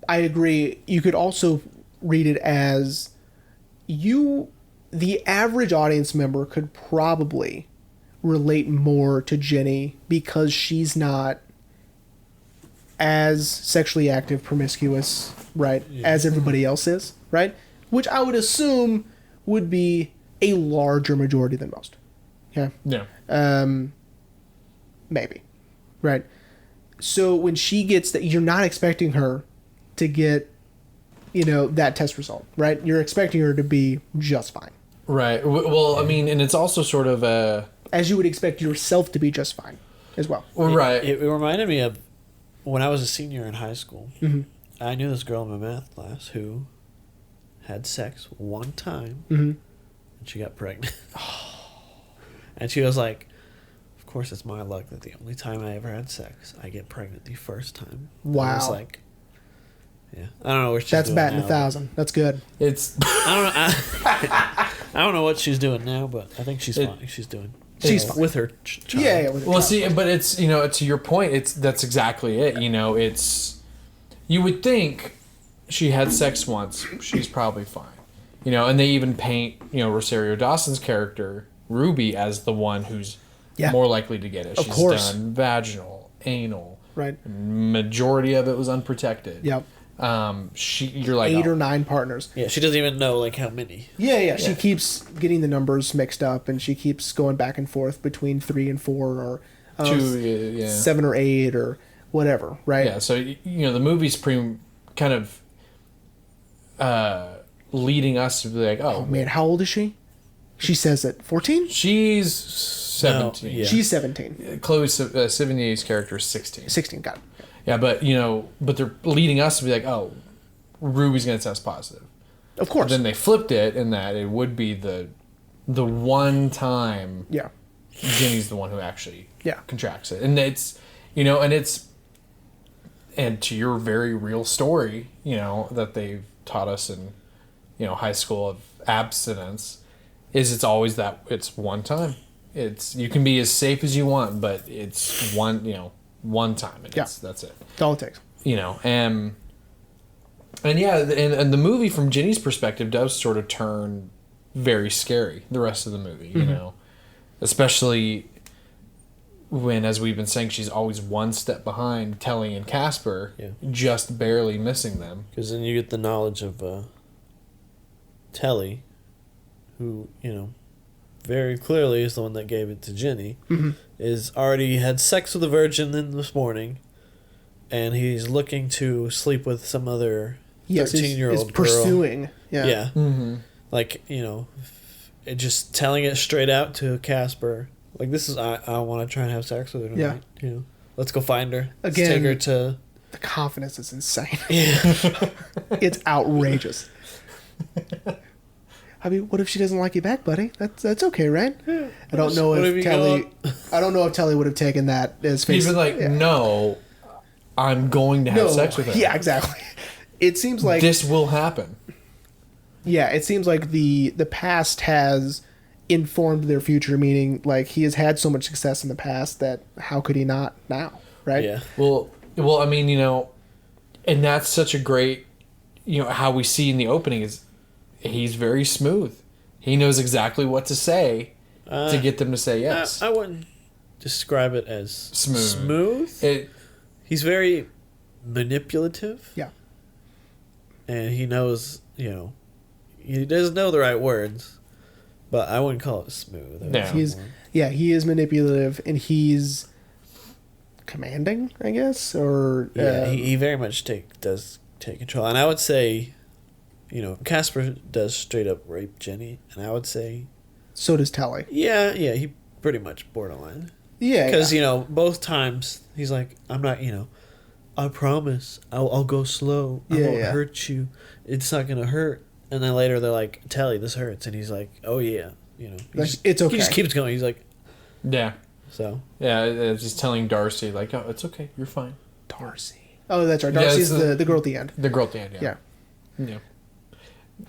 I agree. You could also read it as the average audience member could probably relate more to Jenny because she's not as sexually active, promiscuous, right, as everybody else is, right? Which I would assume would be a larger majority than most. Okay? Yeah. Maybe. Right? So when she gets that, you're not expecting her to get, that test result, right? You're expecting her to be just fine. Right. Well, I mean, and it's also sort of as you would expect yourself to be just fine as well. Right. It reminded me of when I was a senior in high school. Mm-hmm. I knew this girl in my math class who had sex one time, and she got pregnant. And she was like, of course it's my luck that the only time I ever had sex, I get pregnant the first time. Wow. And I was like, Yeah, I don't know where she's. That's doing batting now, 1,000. That's good. It's I don't know. I don't know what she's doing now, but I think she's fine. She's doing. She's fine. With her child. Yeah. With well, see, but it's to your point. That's exactly it. You would think she had sex once. She's probably fine. And they even paint Rosario Dawson's character Ruby as the one who's more likely to get it. Of She's course. done vaginal, anal. Right. Majority of it was unprotected. Yep. You're like 8 or 9 partners. Yeah, she doesn't even know how many. Yeah. She keeps getting the numbers mixed up, and she keeps going back and forth between 3 and 4, or 2, 7 or 8, or whatever. Right. Yeah. So the movie's kind of leading us to be like, Oh man, how old is she? She says it. 14. she's 17. No, yeah. She's 17. Chloe Sevigny's character is 16. 16. Got it. Yeah, but but they're leading us to be like, oh, Ruby's gonna test positive. Of course. But then they flipped it in that it would be the one time Yeah. Jenny's the one who actually Yeah. contracts it, and it's and to your very real story, that they've taught us in high school of abstinence, it's always that it's one time. You can be as safe as you want, but it's one time, and that's it. That's all it takes. And the movie from Jenny's perspective does sort of turn very scary the rest of the movie, especially when, as we've been saying, she's always one step behind Telly and Casper, just barely missing them. Because then you get the knowledge of Telly, who, very clearly is the one that gave it to Jenny, is already had sex with a virgin this morning, and he's looking to sleep with some other 13-year-old girl. Pursuing. Yeah. Yeah. Mm-hmm. Like, just telling it straight out to Casper. Like, this is, I want to try and have sex with her tonight. Yeah. Let's go find her. Let's Again, take her to... The confidence is insane. Yeah. It's outrageous. I mean, what if she doesn't like you back, buddy? That's okay, right? I don't know if Telly would have taken that as face. He's been like, no, I'm going to have sex with her. Yeah, exactly. It seems like this will happen. Yeah, it seems like the past has informed their future, meaning like he has had so much success in the past that how could he not now, right? Yeah. Well, I mean, and that's such a great, how we see in the opening is he's very smooth. He knows exactly what to say to get them to say yes. I wouldn't describe it as smooth. He's very manipulative. Yeah. And he knows, he doesn't know the right words, but I wouldn't call it smooth. He is manipulative, and he's commanding, I guess, or he very much does take control. And I would say, Casper does straight up rape Jenny, and I would say so does Telly. Yeah, he pretty much borderline. Yeah, because both times he's like, I'm not, I promise, I'll go slow. I won't hurt you. It's not gonna hurt. And then later they're like, Telly, this hurts, and he's like, oh yeah, it's okay. He just keeps going. He's like, yeah. So just telling Darcy like, oh, it's okay, you're fine. Darcy. Oh, that's right. Darcy's the girl at the end. The girl at the end. Yeah.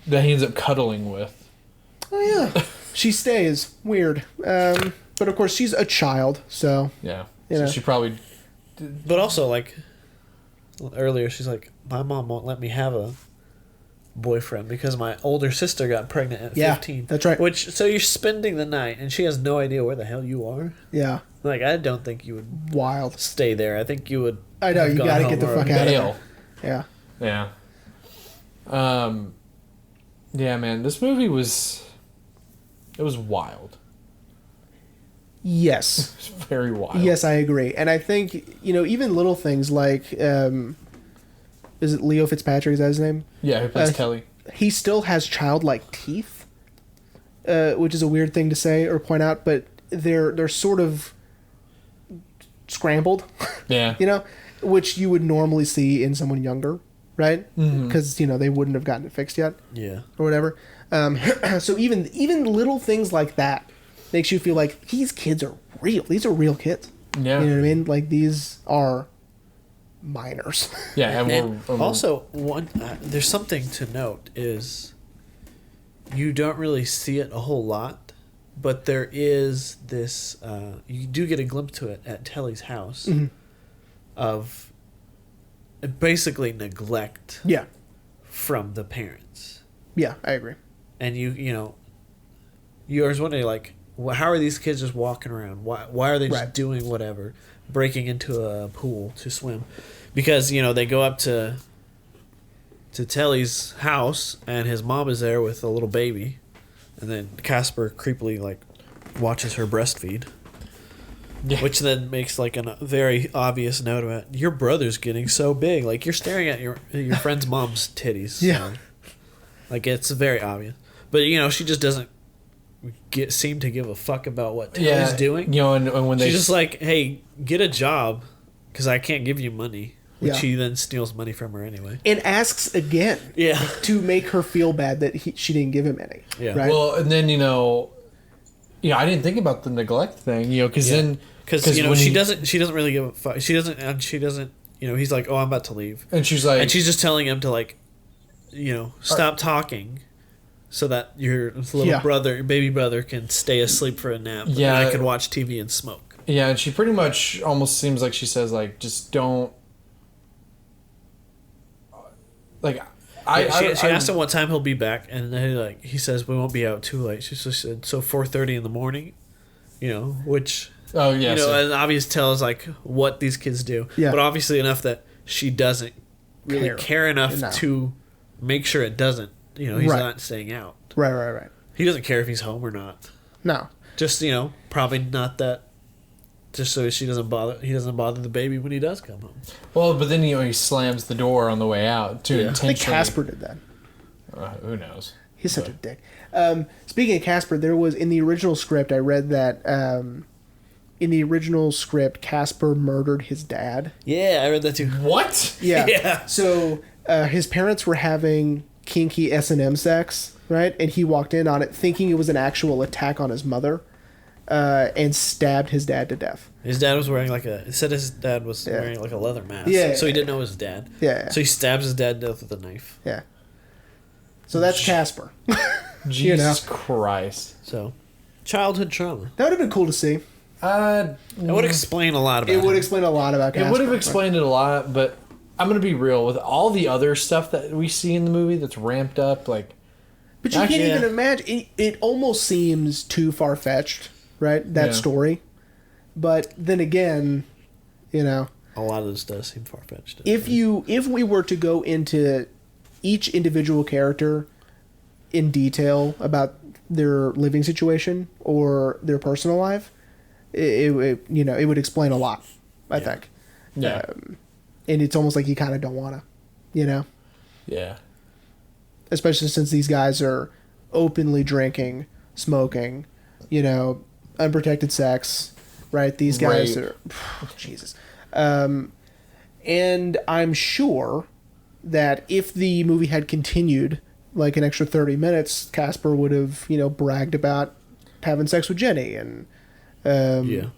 That he ends up cuddling with. Oh yeah. She stays. Weird. But of course she's a child, so yeah. So she probably. But also, like earlier, she's like, my mom won't let me have a boyfriend because my older sister got pregnant at 15. That's right. So you're spending the night, and she has no idea where the hell you are. Yeah. Like, I don't think you would stay there. I think you would. I know, you gotta get the fuck out of there. Yeah. Yeah. Yeah, man, this movie was wild. Yes. It's very wild. Yes, I agree. And I think, even little things like, is it Leo Fitzpatrick, is that his name? Yeah, who plays Telly. He still has childlike teeth, which is a weird thing to say or point out, but they're sort of scrambled. Yeah. Which you would normally see in someone younger, right? Because, they wouldn't have gotten it fixed yet. Yeah. Or whatever. So even little things like that makes you feel like these kids are real. These are real kids. Yeah. You know what I mean? Like, these are minors. Yeah, and And we're also, there's something to note is you don't really see it a whole lot, but there is this. You do get a glimpse to it at Telly's house of basically neglect Yeah. from the parents, Yeah, I agree. and you're always wondering like, how are these kids just walking around? Why are they just Right. doing whatever, breaking into a pool to swim? Because they go up to Telly's house and his mom is there with a little baby, and then Casper creepily like watches her breastfeed, Yeah. which then makes like a very obvious note about your brother's getting so big. Like you're staring at your friend's mom's titties. Yeah. So, like it's very obvious, but she just doesn't seem to give a fuck about what Telly's doing. And when they She's just like, hey, get a job because I can't give you money. Which Yeah. he then steals money from her anyway. And asks again Yeah. to make her feel bad that she didn't give him any. Yeah. Right? well, and then I didn't think about the neglect thing, because then Because when she he- doesn't really give a fuck. She doesn't. He's like, oh, I'm about to leave, and she's like, and she's just telling him to like, stop talking, so that your little Yeah. brother, your baby brother, can stay asleep for a nap. Yeah. and I can watch TV and smoke. yeah, and she pretty much almost seems like she says like, just don't. Like, She asked him what time he'll be back, and then he says we won't be out too late. She just said so 4:30 in the morning, which Oh yeah, an obvious tell is like what these kids do, Yeah. but obviously enough that she doesn't really care enough No. to make sure it doesn't. He's Right. not staying out. Right. He doesn't care if he's home or not. No. Just probably not that. Just so he doesn't bother the baby when he does come home. well, but then he slams the door on the way out to Yeah. I I intentionally. think Casper did that. Who knows? He's such a dick. Speaking of Casper, there was in the original script. I read that in the original script, Casper murdered his dad. Yeah, I read that too. What? Yeah. Yeah. So his parents were having kinky S&M sex, right? And he walked in on it, thinking it was an actual attack on his mother, and stabbed his dad to death. His dad was wearing it said his dad was wearing like a leather mask. Yeah. So he didn't know it was his dad. Yeah. So he stabs his dad to death with a knife. Yeah. So that's Casper. Jesus Christ. So, childhood trauma. That would have been cool to see. It would explain a lot about It would him. explain a lot about Casper. It would have explained it a lot, but I'm gonna be real with all the other stuff that we see in the movie that's ramped up. Like, But you Actually, can't yeah. even imagine. It almost seems too far-fetched, right? That Yeah. story. But then again, A lot of this does seem far-fetched. if we were to go into each individual character in detail about their living situation or their personal life, it would explain a lot, I think. yeah, And it's almost like you kind of don't want to, yeah, especially since these guys are openly drinking, smoking, unprotected sex, right? These guys Rape. are, Jesus. And I'm sure that if the movie had continued like an extra 30 minutes, Casper would have, bragged about having sex with Jenny and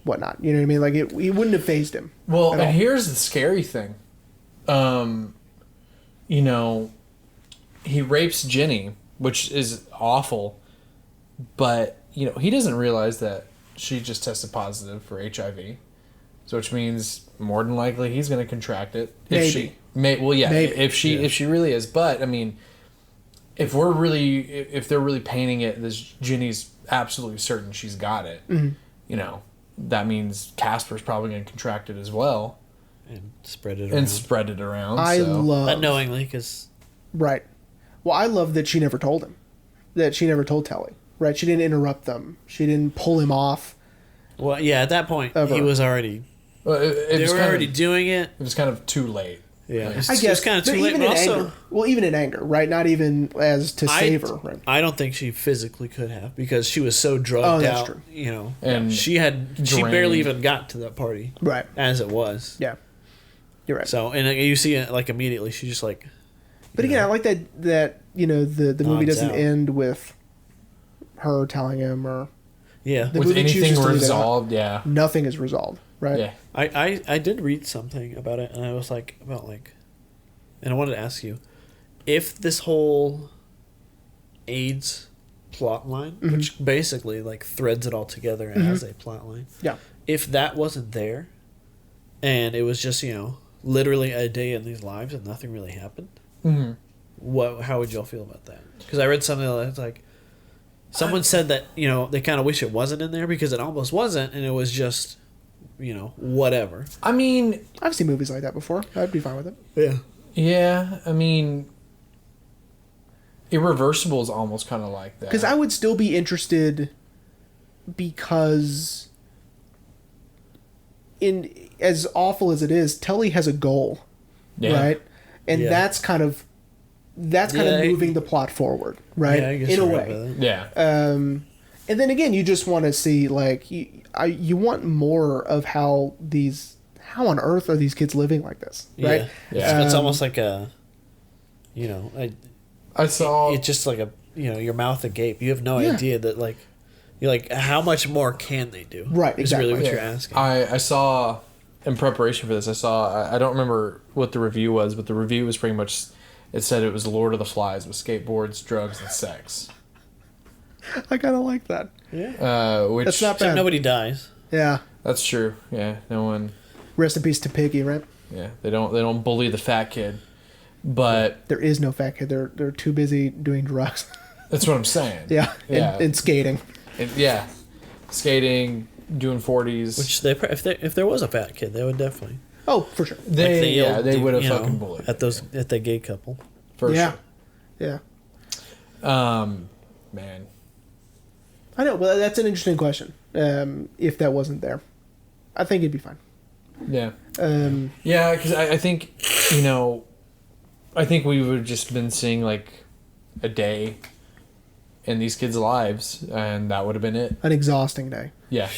whatnot. You know what I mean? Like it wouldn't have phased him. Well, at and all. here's the scary thing. He rapes Jenny, which is awful, but he doesn't realize that she just tested positive for HIV, so which means more than likely he's going to contract it. Maybe. Maybe. If she really is, but I mean, if they're really painting it, this Jenny's absolutely certain she's got it. Mm-hmm. That means Casper's probably going to contract it as well and spread it and spread it around. I so. love unknowingly because Right. Well, I love that she never told him. That she never told Telly. Right? She didn't interrupt them. She didn't pull him off. at that point Ever. he was already Well, they was were kind already of, doing it. It was kind of too late. Yeah, Like, it's, I it's guess kind of too but late. even But in also, anger. Well, even in anger, right? Not even as to save her. Right? I don't think she physically could have because she was so Oh, drugged that's out. true. And she drained. barely even got to that party Right. as it was. Yeah. You're right. So and you see it like immediately. She's just like, But again, I like that the movie Nods doesn't out. end with her telling him or yeah, The with movie chooses anything to leave it out. resolved, yeah. nothing is resolved. right? Yeah. I did read something about it, and I was like, and I wanted to ask you, if this whole AIDS plot line, which basically like threads it all together as a plot line, Yeah. if that wasn't there, and it was just literally a day in these lives and nothing really happened, how would y'all feel about that? Because I read something that's like, someone said that they kind of wish it wasn't in there because it almost wasn't, and it was just whatever. I mean, I've seen movies like that before. I'd be fine with it. Yeah. yeah. I mean, Irreversible is almost kind of like that. Because I would still be interested, because in as awful as it is, Tully has a goal, right? And Yeah. that's kind of moving the plot forward, right? Yeah, I guess in a you're right way. about that. Yeah. And then again, you just want to see like you want more of how on earth are these kids living like this, right? Yeah. It's almost like I saw. it's just like your mouth agape. You have no Yeah. idea that you're like, how much more can they do? Right, Is really exactly. what Yeah. you're asking. I saw, in preparation for this, I don't remember what the review was, but the review was pretty much, it said it was Lord of the Flies with skateboards, drugs, and sex. I kind of like that. Yeah. Which That's not Except bad. nobody dies. Yeah. That's true. Yeah, no one. Rest in peace to Piggy, right? Yeah, they don't bully the fat kid, but There is no fat kid. They're too busy doing drugs. that's what I'm saying. Yeah. Yeah. And skating. Yeah, skating, doing 40s. Which if there was a fat kid, they would definitely. Oh, for sure. they old they dude, would have you know, fucking bullied at the gay couple. for Yeah. sure. Yeah. Man. I know, but that's an interesting question. If that wasn't there, I think it'd be fine. Yeah. Um, Yeah, because I think, I think we would have just been seeing like a day in these kids' lives, and that would have been it. an exhausting day. Yeah.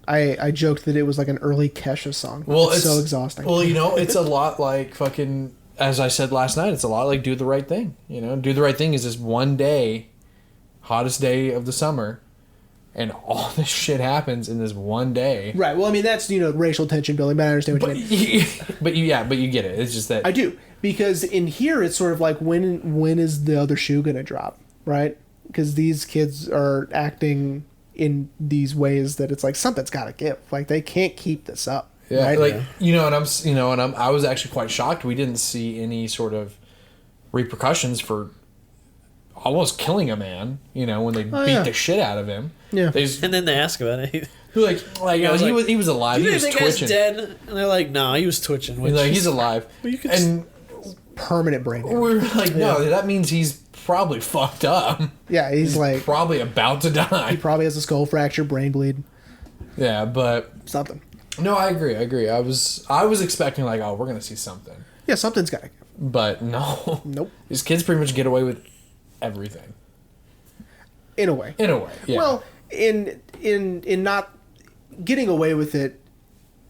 I joked that it was like an early Kesha song. Well, it's so exhausting. Well, it's a lot like fucking, as I said last night, it's a lot like Do the Right Thing. Do the Right Thing is this one day, hottest day of the summer, and all this shit happens in this one day. Right. Well, I mean, that's, racial tension building, but I understand what you mean. But you get it. It's just that. I do. Because in here, it's sort of like, when is the other shoe going to drop, right? Because these kids are acting in these ways that it's like, something's got to give. Like, they can't keep this up. Yeah, right? like I was actually quite shocked. We didn't see any sort of repercussions for almost killing a man. When they beat the shit out of him. Yeah. They just, And then they ask about it. he was alive. You He guys was think guy's twitching. dead? And they're like, nah, he was twitching. He's like, he's alive. Well, you could and Permanent brain damage. we're like, no, that means he's probably fucked up. Yeah, he's like, Probably about to he die. probably has a skull fracture, brain bleed, Yeah, but something. no, I agree. I was expecting like, oh, we're gonna see something, Yeah, something's got to give. but no. Nope. These kids pretty much get away with everything. In a way. In a way, yeah. Well, in not getting away with it,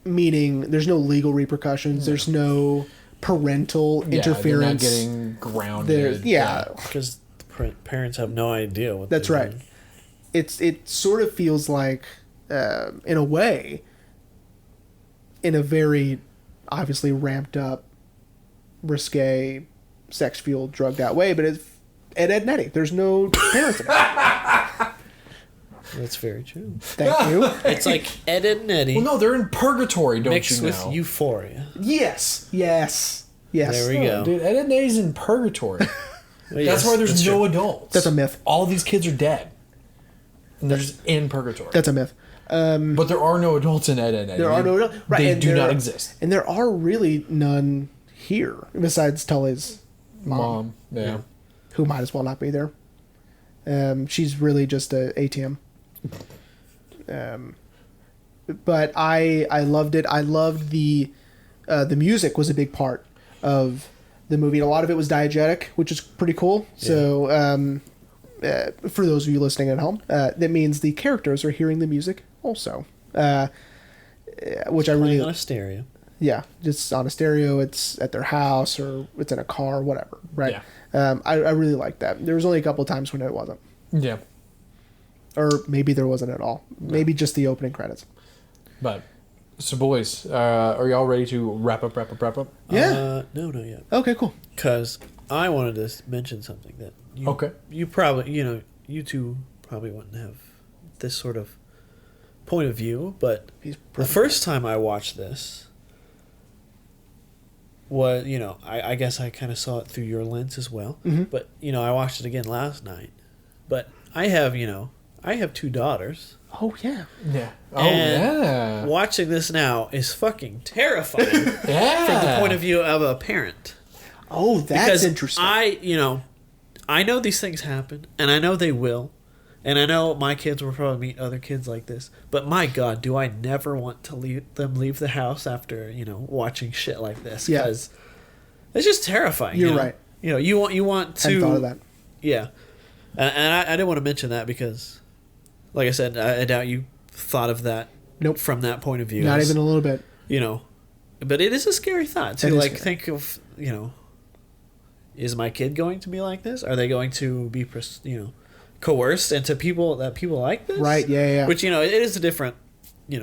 meaning there's no legal repercussions, there's no parental interference. They're not getting grounded. Yeah. because parents have no idea what. That's they're right. doing. It sort of feels like, in a way, in a very obviously ramped up, risque, sex fueled, drugged out way, but it's Ed and Eddie. There's no parents in it. That's very true. Thank you. It's like Ed and Eddie Well, no, they're in purgatory, don't mixed you with know? Euphoria. Yes. There we go. Dude, Ed and Eddie's in purgatory. Well, That's yes, why there's that's no true. adults. That's a myth. All these kids are dead. And they're just in purgatory. That's a myth. But there are no adults in Ed and Eddie. There are no adults. Right, They and do there not are- exist. And there are really none here besides Tully's mom, Yeah. who might as well not be there. She's really just a ATM. But I loved it. I loved the music was a big part of the movie. A lot of it was diegetic, which is pretty cool. Yeah. So for those of you listening at home, that means the characters are hearing the music also, which I Playing really on a stereo. yeah, just on a stereo. It's at their house or it's in a car, whatever. Right. I really like that. There was only a couple of times when it wasn't, Yeah. or maybe there wasn't at all. Maybe just the opening credits. But So, boys, are y'all ready to wrap up? Yeah. No, not yet. Okay, cool. Because I wanted to mention something that you probably, you two probably wouldn't have this sort of point of view, but the first time I watched this was, I guess I kind of saw it through your lens as well. Mm-hmm. But, I watched it again last night. But I have 2 daughters. Oh, yeah. Yeah. Oh, And yeah. watching this now is fucking terrifying Yeah. from the point of view of a parent. Oh, that's Because interesting. I know these things happen, and I know they will, and I know my kids will probably meet other kids like this. But my God, do I never want to leave the house after watching shit like this? Yeah. Because it's just terrifying. You're right. You want to. Hadn't thought of that. Yeah, and I didn't want to mention that because, like I said, I doubt you thought of that. Nope. From that point of view, Not even a little bit. But it is a scary thought to It is like scary. think of is my kid going to be like this? Are they going to be coerced into people like this? Right, yeah. Which it is a different it's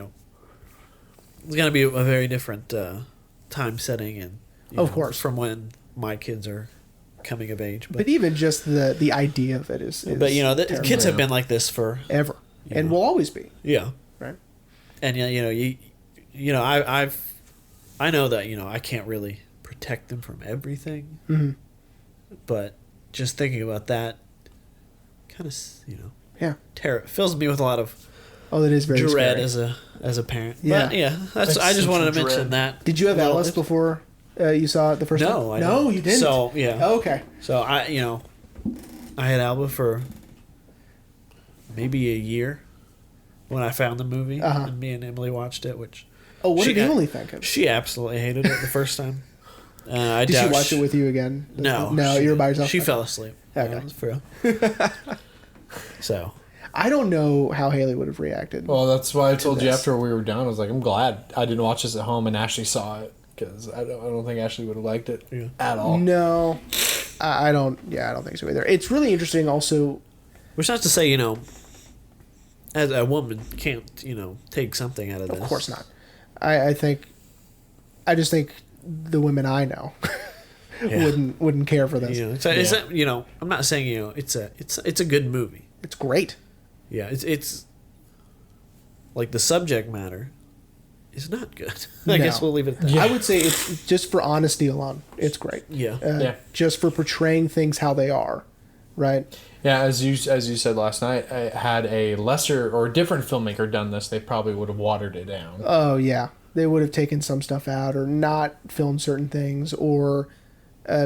going to be a very different time setting and Of course. from when my kids are coming of age. But even just the idea of it is But the terrible. kids have been like this for Ever. And Yeah. will always be. yeah. Right? And I know that I can't really protect them from everything, Mm-hmm. but just thinking about that kind of Yeah. fills me with a lot of Oh, that is very dread scary. as a parent. Yeah. But yeah, That's I just such wanted a to mention dread. that. Did you have little Alice bit. before you saw it the first time? No, I No, didn't. you didn't. So yeah, Oh, okay. so I had Alba for maybe a year when I found the movie, Uh-huh. and me and Emily watched it, which Oh, what She did got- Emily think of? she absolutely hated it the first time. I Did she doubt watch it with you again? No, No, she you were by didn't. yourself? She Okay. fell asleep. Okay. Yeah, for real. So I don't know how Haley would have reacted. Well, that's why I told you this. after we were done. I was like, I'm glad I didn't watch this at home and Ashley saw it because I don't think Ashley would have liked it Yeah. at all. No, I don't. Yeah, I don't think so either. It's really interesting. Also, which not to say as a woman can't take something out of this. of course not. I just think the women I know Yeah. wouldn't care for this. I'm not saying it's a good movie. It's great. Yeah, it's like the subject matter is not good. I No. guess we'll leave it at that. Yeah. I would say it's just for honesty alone. It's great. Yeah. Yeah. Just for portraying things how they are, right? Yeah, as you said last night, had a lesser or different filmmaker done this, they probably would have watered it down. Oh yeah, they would have taken some stuff out or not filmed certain things or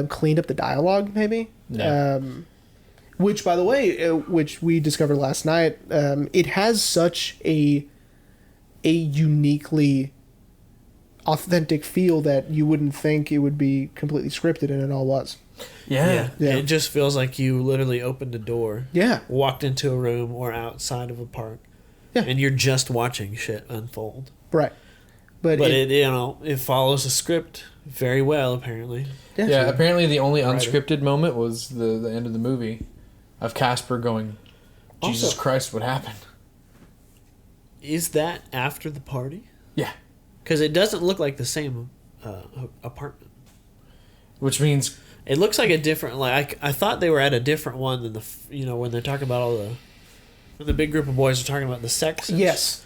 cleaned up the dialogue maybe. Yeah. Which, by the way, which we discovered last night, it has such a uniquely authentic feel that you wouldn't think it would be completely scripted, and it all was. Yeah. Yeah. It just feels like you literally opened a door, Yeah, walked into a room or outside of a park, Yeah. and you're just watching shit unfold. right. But But it follows a script very well, apparently. Yeah, apparently the only Writer. unscripted moment was the end of the movie of Casper going, Jesus Also- Christ, what happened? Is that after the party? Yeah. Because it doesn't look like the same apartment. Which means, It looks like a different. Like I thought they were at a different one than when they're talking about when the big group of boys are talking about the sex. yes,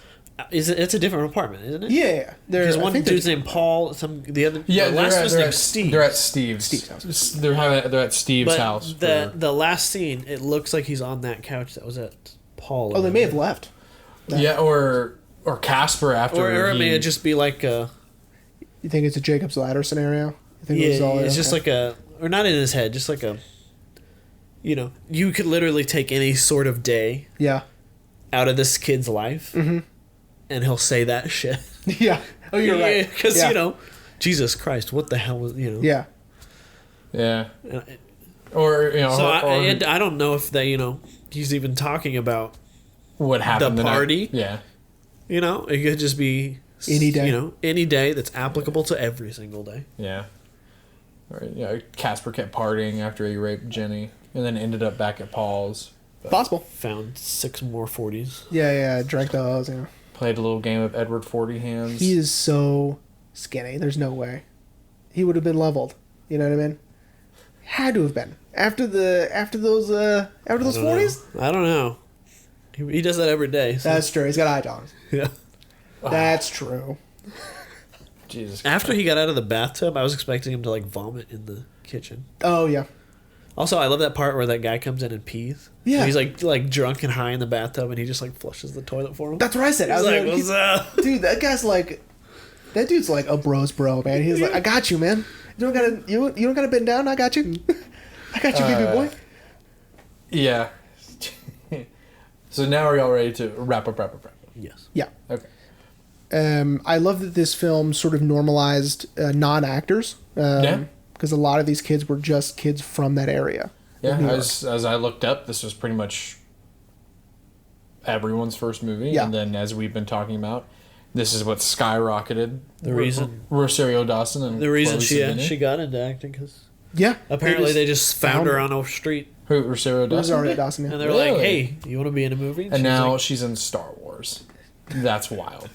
It's a different apartment, isn't it? yeah. Because I one think dude's they're- named Paul. The other. yeah, the last they're one's at named Steve. They're at Steve's. Steve's house. They're at Steve's but house. the last scene, it looks like he's on that couch that was at Paul. Oh, they may have left. Yeah, or Casper after. Or it he- may just be like a. You think it's a Jacob's Ladder scenario? You think it was Yeah, all it's just okay. like or not in his head, just like a. You could literally take any sort of day yeah, out of this kid's life, and he'll say that shit. yeah. Oh, you're right. Because Yeah. Jesus Christ, what the hell was Yeah, Yeah. Uh, Or So or I don't know if they he's even talking about what happened the night- party? Yeah. it could just be Any day. any day that's applicable to every single day. Yeah. Or Casper kept partying after he raped Jenny, and then ended up back at Paul's. possible. Found 6 more 40s. Yeah, drank those. Played a little game of Edward 40 hands. He is so skinny. There's no way. He would have been leveled. You know what I mean? Had to have been. After those 40s? I don't know. He does that every day. So. That's true. He's got eye dogs. Yeah. That's true. Jesus. After he got out of the bathtub, I was expecting him to like vomit in the kitchen. Oh, yeah. Also, I love that part where that guy comes in and pees. Yeah. And he's like drunk and high in the bathtub, and he just like flushes the toilet for him. That's what I said. I He's was like, "What's up?" Dude, that dude's like a bro's bro, man. He's like, I got you, man. You don't gotta bend down. I got you. I got you, baby boy. Yeah. So now are y'all ready to wrap up? Yes. Yeah. Okay. I love that this film sort of normalized non-actors. Yeah. Because a lot of these kids were just kids from that area. Yeah, of New York. as I looked up, this was pretty much everyone's first movie. Yeah. And then as we've been talking about, this is what skyrocketed The reason- Rosario Dawson and The reason Chloe she Sevigny. got into acting because Yeah. apparently they just found her on a street Who, Rosario Dawson? Rosario Dawson. and Yeah. they were like, Really? "Hey, you want to be in a movie?" And she's now like, she's in Star Wars. That's wild.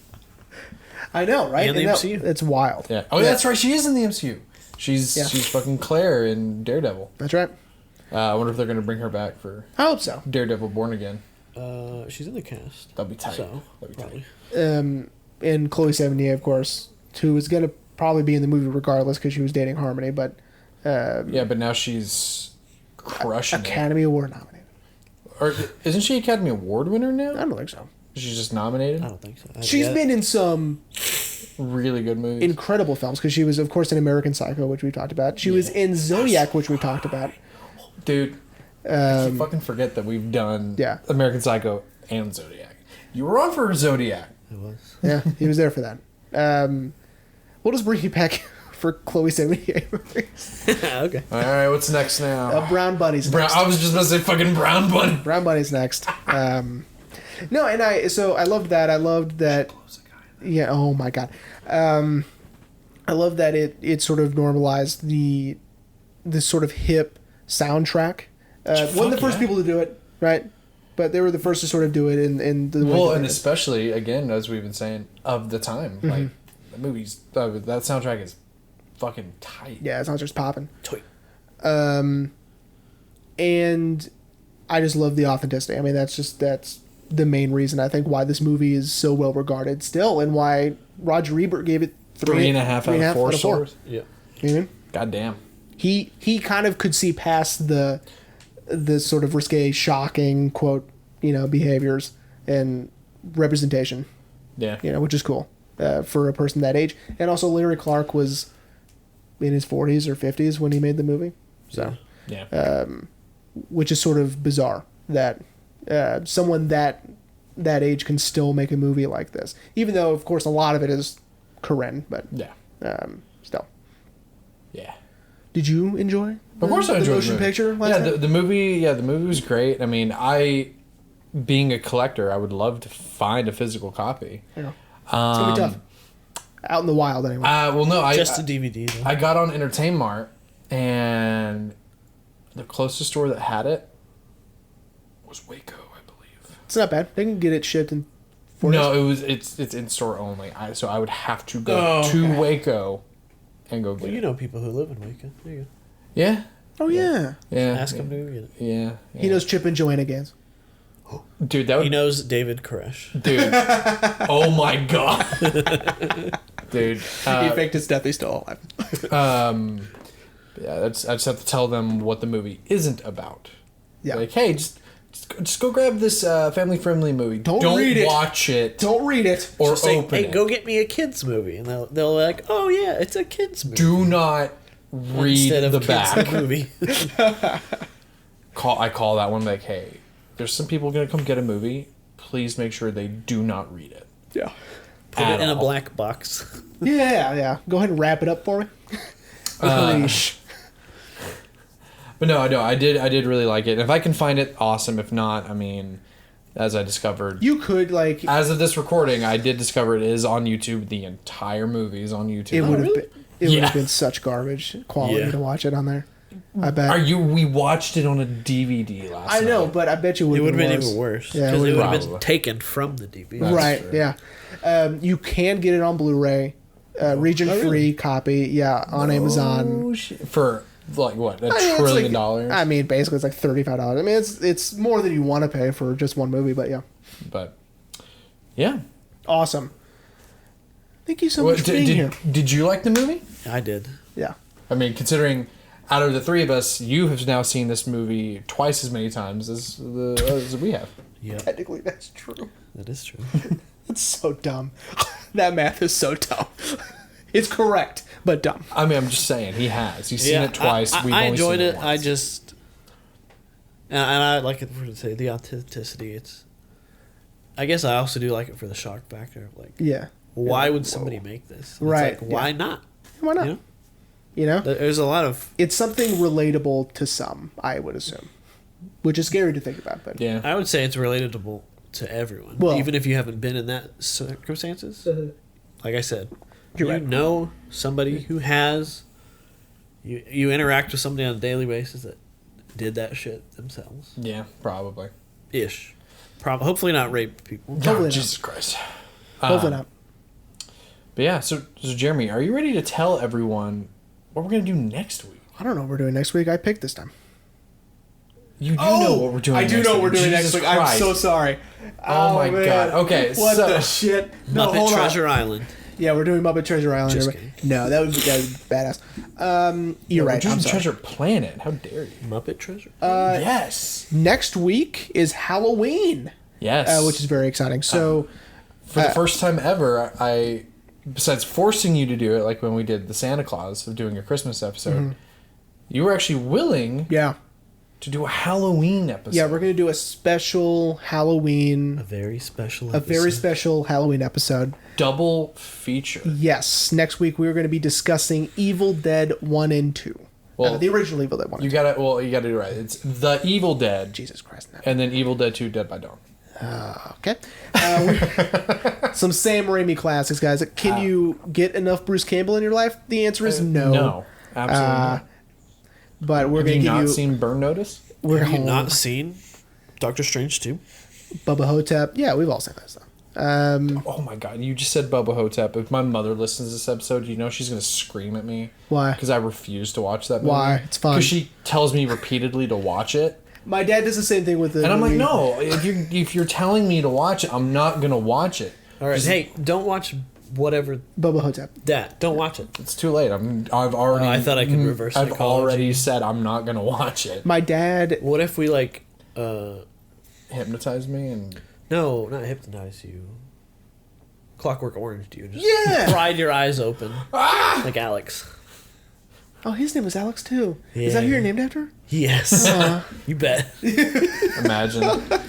I know, right? And the that- MCU. It's wild. Yeah. Oh, yeah, that's right. She is in the MCU. She's fucking Claire in Daredevil. That's right. I wonder if they're gonna bring her back for I hope so. Daredevil Born Again. she's in the cast. That'd be tight. So That'd be tight. probably. And Chloe Sevigny, of course, who was going to probably be in the movie regardless because she was dating Harmony, but Yeah, but now she's crushing it. Academy Award nominated. Or isn't she Academy Award winner now? I don't think so. She's just nominated. I don't think so. She's been in some Really good movies. incredible films because she was, of course, in American Psycho, which we talked about. She was in Zodiac, which we talked about. Dude, I keep fucking forget that we've done American Psycho and Zodiac. You were on for Zodiac. It was. Yeah, he was there for that. We'll just bring you back for Chloe Sevigny movies. Okay. All right, what's next now? Brown Bunny's next. I was just about to say fucking Brown Bunny. Brown Bunny's next. No, and I loved that. I loved that. Yeah. Oh my god. I love that it sort of normalized this sort of hip soundtrack. One of the first people to do it, right? But they were the first to sort of do it in the way Well, that and they did. especially again, as we've been saying, of the time, like the movies, that soundtrack is fucking tight. Yeah, it's not just popping. Toy. And I just love the authenticity. I mean, that's the main reason I think why this movie is so well regarded still, and why Roger Ebert gave it 3.5 out of 4 stars. Yeah. You know what I mean? God damn. He kind of could see past the sort of risque, shocking quote, behaviors and representation, Yeah. which is cool for a person that age. And also, Larry Clark was in his 40s or 50s when he made the movie, so Yeah. which is sort of bizarre that someone that age can still make a movie like this, even though, of course, a lot of it is Korine, but Yeah. still. Yeah. Did you enjoy? Of course I enjoyed the motion movie. picture. Last Yeah, night? the movie was great. I mean, being a collector, I would love to find a physical copy. Yeah. It's gonna be tough. Out in the wild, anyway. Well, no, Just a DVD. Though. I got on Entertain Mart, and the closest store that had it was Waco, I believe. It's not bad. They can get it shipped in 4 No, days. it's in store only. So I would have to go to Waco and go get Well, it. you know people who live in Waco. There you go. Yeah. Oh yeah. Yeah. Ask him to go get it. Yeah. He knows Chip and Joanna Gaines. Dude, that would He knows David Koresh. Dude. Oh my god. Dude. he faked his death. He's still alive. Yeah, I just have to tell them what the movie isn't about. Yeah. Like, hey, just go grab this family-friendly movie. Don't read it. Watch it. Don't read it. Or Just say, open hey, it. go get me a kids movie, and they'll be like, oh yeah, it's a kids movie. Do not read Instead of the kids back. movie. I call that one like, hey, there's some people gonna come get a movie. Please make sure they do not read it. Yeah. Put At it in a all. black box. Yeah. Go ahead and wrap it up for me. But no, I did really like it. If I can find it, awesome. If not, I mean, as I discovered, You could like. as of this recording, I did discover it is on YouTube. The entire movie is on YouTube. It would have really? been. It would Yeah. have been such garbage quality Yeah. to watch it on there. I bet. Mm. We watched it on a DVD last night. I know, but I bet you It would would have have been been even worse. Yeah, it Because it would've would have probably. been taken from the DVD. That's Right, true. yeah. You can get it on Blu-ray, region-free really? copy, yeah, on Amazon. Oh, shit. For, like, what, I mean, it's $1 trillion? like- I mean, basically, it's like $35. I mean, it's more than you want to pay for just one movie, but yeah. But, yeah. Awesome. Thank you so Well, much for being here. did you like the movie? I did. Yeah. I mean, considering out of the three of us, you have now seen this movie twice as many times as we have. Yeah, Technically, that's true. that is true. It's so dumb. That math is so dumb. It's correct, but dumb. I mean, I'm just saying, he has. He's seen it twice. I We've only enjoyed seen it. once. I just, and I like it for to say the authenticity. It's, I guess I also do like it for the shock factor of like, Yeah. why would somebody make this? And Right, It's like, why yeah. not? Why not? You know? You know? There's a lot of. It's something relatable to some, I would assume. Which is scary to think about, but Yeah. I would say it's relatable to everyone, Well- even if you haven't been in that circumstances. Like I said, You're you right. know somebody who has. You interact with somebody on a daily basis that did that shit themselves. Yeah, probably. Ish. Hopefully not rape people. Hopefully Oh, not. Jesus Christ. hopefully not. But yeah, so Jeremy, are you ready to tell everyone what we're going to do next week? I don't know what we're doing next week. I picked this time. You do know what we're doing I next do know what we're doing Jesus next week. I'm Christ. so sorry. Oh my man. God. Okay, What so- the shit? No, Muppet hold Treasure on. Island. Yeah, we're doing Muppet Treasure Island. Just everybody. No, that would be badass. You're We're right. doing I'm sorry. Treasure Planet. How dare you? Muppet Treasure? Yes. Next week is Halloween, Yes. which is very exciting. So, For the first time ever, I, besides forcing you to do it, like when we did the Santa Claus of doing a Christmas episode, you were actually willing yeah. to do a Halloween episode. Yeah, we're going to do a special Halloween, A very special a very episode. special Halloween episode. Double feature. Yes, next week we're going to be discussing Evil Dead 1 and 2. Well, The original Evil Dead 1 You and gotta do it right. It's The Evil Dead, 2. Jesus Christ. No. and then Evil Dead 2, Dead by Dawn. Okay. Some Sam Raimi classics, guys. Can you get enough Bruce Campbell in your life? The answer is no. No, absolutely not. But we're Have going you to give not you... seen Burn Notice? We're Have you home. not seen Doctor Strange 2? Bubba Hotep. Yeah, we've all seen that stuff. Oh my God! You just said Bubba Hotep. If my mother listens to this episode, you know she's gonna scream at me. Why? Because I refuse to watch that movie. Why? It's fun. Because she tells me repeatedly to watch it, My dad does the same thing with the and I'm like, movie. no. If you're telling me to watch it, I'm not gonna watch it. All right, hey, don't watch whatever Bubba Hotep. that. Don't watch it. It's too late. I've already. I thought I could reverse I've psychology. already said I'm not gonna watch it. My dad... What if we Hypnotize me and. no, not hypnotize you. Clockwork Orange you. Just Yeah! pried your eyes open. Like Alex. Oh, his name was Alex, too. Is that who Yeah. you're named after? Yes. You bet. Imagine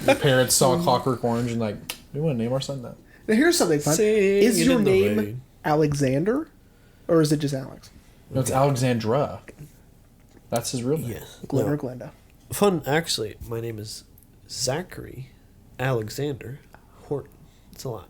your parents saw Clockwork Orange and like, we want to name our son that. Now, here's something fun. Singing Is your in the name rain. Alexander? Or is it just Alex? No, it's Alexandra. That's his real name. Yes. Glenn No. or Glenda? Fun, actually, my name is Zachary Alexander Horton. It's a lot.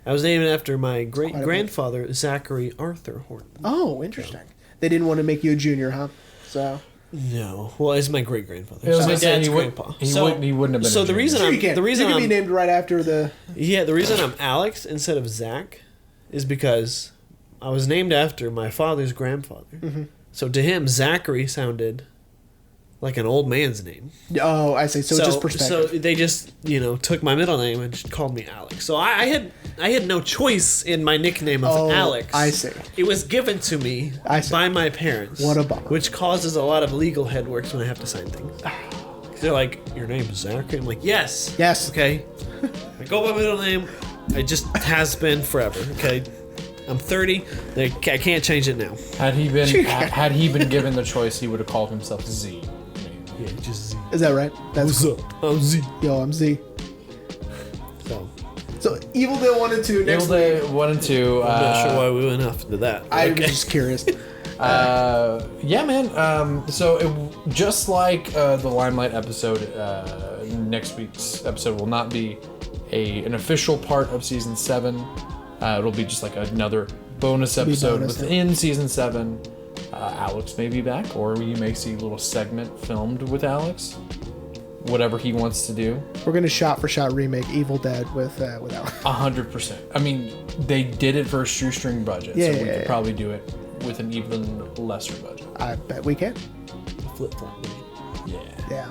I was named after my great grandfather, Zachary Arthur Horton. Oh, interesting. They didn't want to make you a junior, huh? So... No, well, it's my great grandfather. I was It's my gonna say, dad's he would- grandpa. he wouldn't have been So a the junior. reason Sure I'm you can. the reason you can I'm be named right after the... the reason I'm Alex instead of Zach is because I was named after my father's grandfather. Mm-hmm. So to him, Zachary sounded like an old man's name. Oh, I see. So it's just perspective. So they just took my middle name and just called me Alex. So I had no choice in my nickname of Oh, Alex. I see. It was given to me I see. by my parents. What a bummer. Which causes a lot of legal headworks when I have to sign things. 'Cause they're like, "Your name is Zachary." I'm like, "Yes." Yes. Okay. I go by my middle name. It just has been forever. Okay. I'm 30. I can't change it now. Had he been given the choice, he would have called himself Z. Yeah, just Z. Is that right? That's What's up? I'm Z. Yo, I'm Z. So So Evil Dead 1 and 2 next Evil week. Dead 1 and 2. I'm not sure why we went off to that. I Okay. was just curious. Yeah, man. Just like the Limelight episode, next week's episode will not be an official part of season 7. It'll be just like another bonus episode bonus, within season 7. Alex may be back, or you may see a little segment filmed with Alex. Whatever he wants to do. We're gonna shot for shot remake Evil Dead with Alex. 100%. I mean, they did it for a shoestring budget, so we could probably do it with an even lesser budget. I bet we can. Flip flop. Yeah.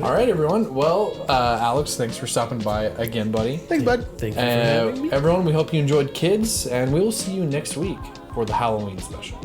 All right, everyone. Well, Alex, thanks for stopping by again, buddy. Thanks, bud. Thank you for having me. Everyone, we hope you enjoyed Kids, and we will see you next week for the Halloween special.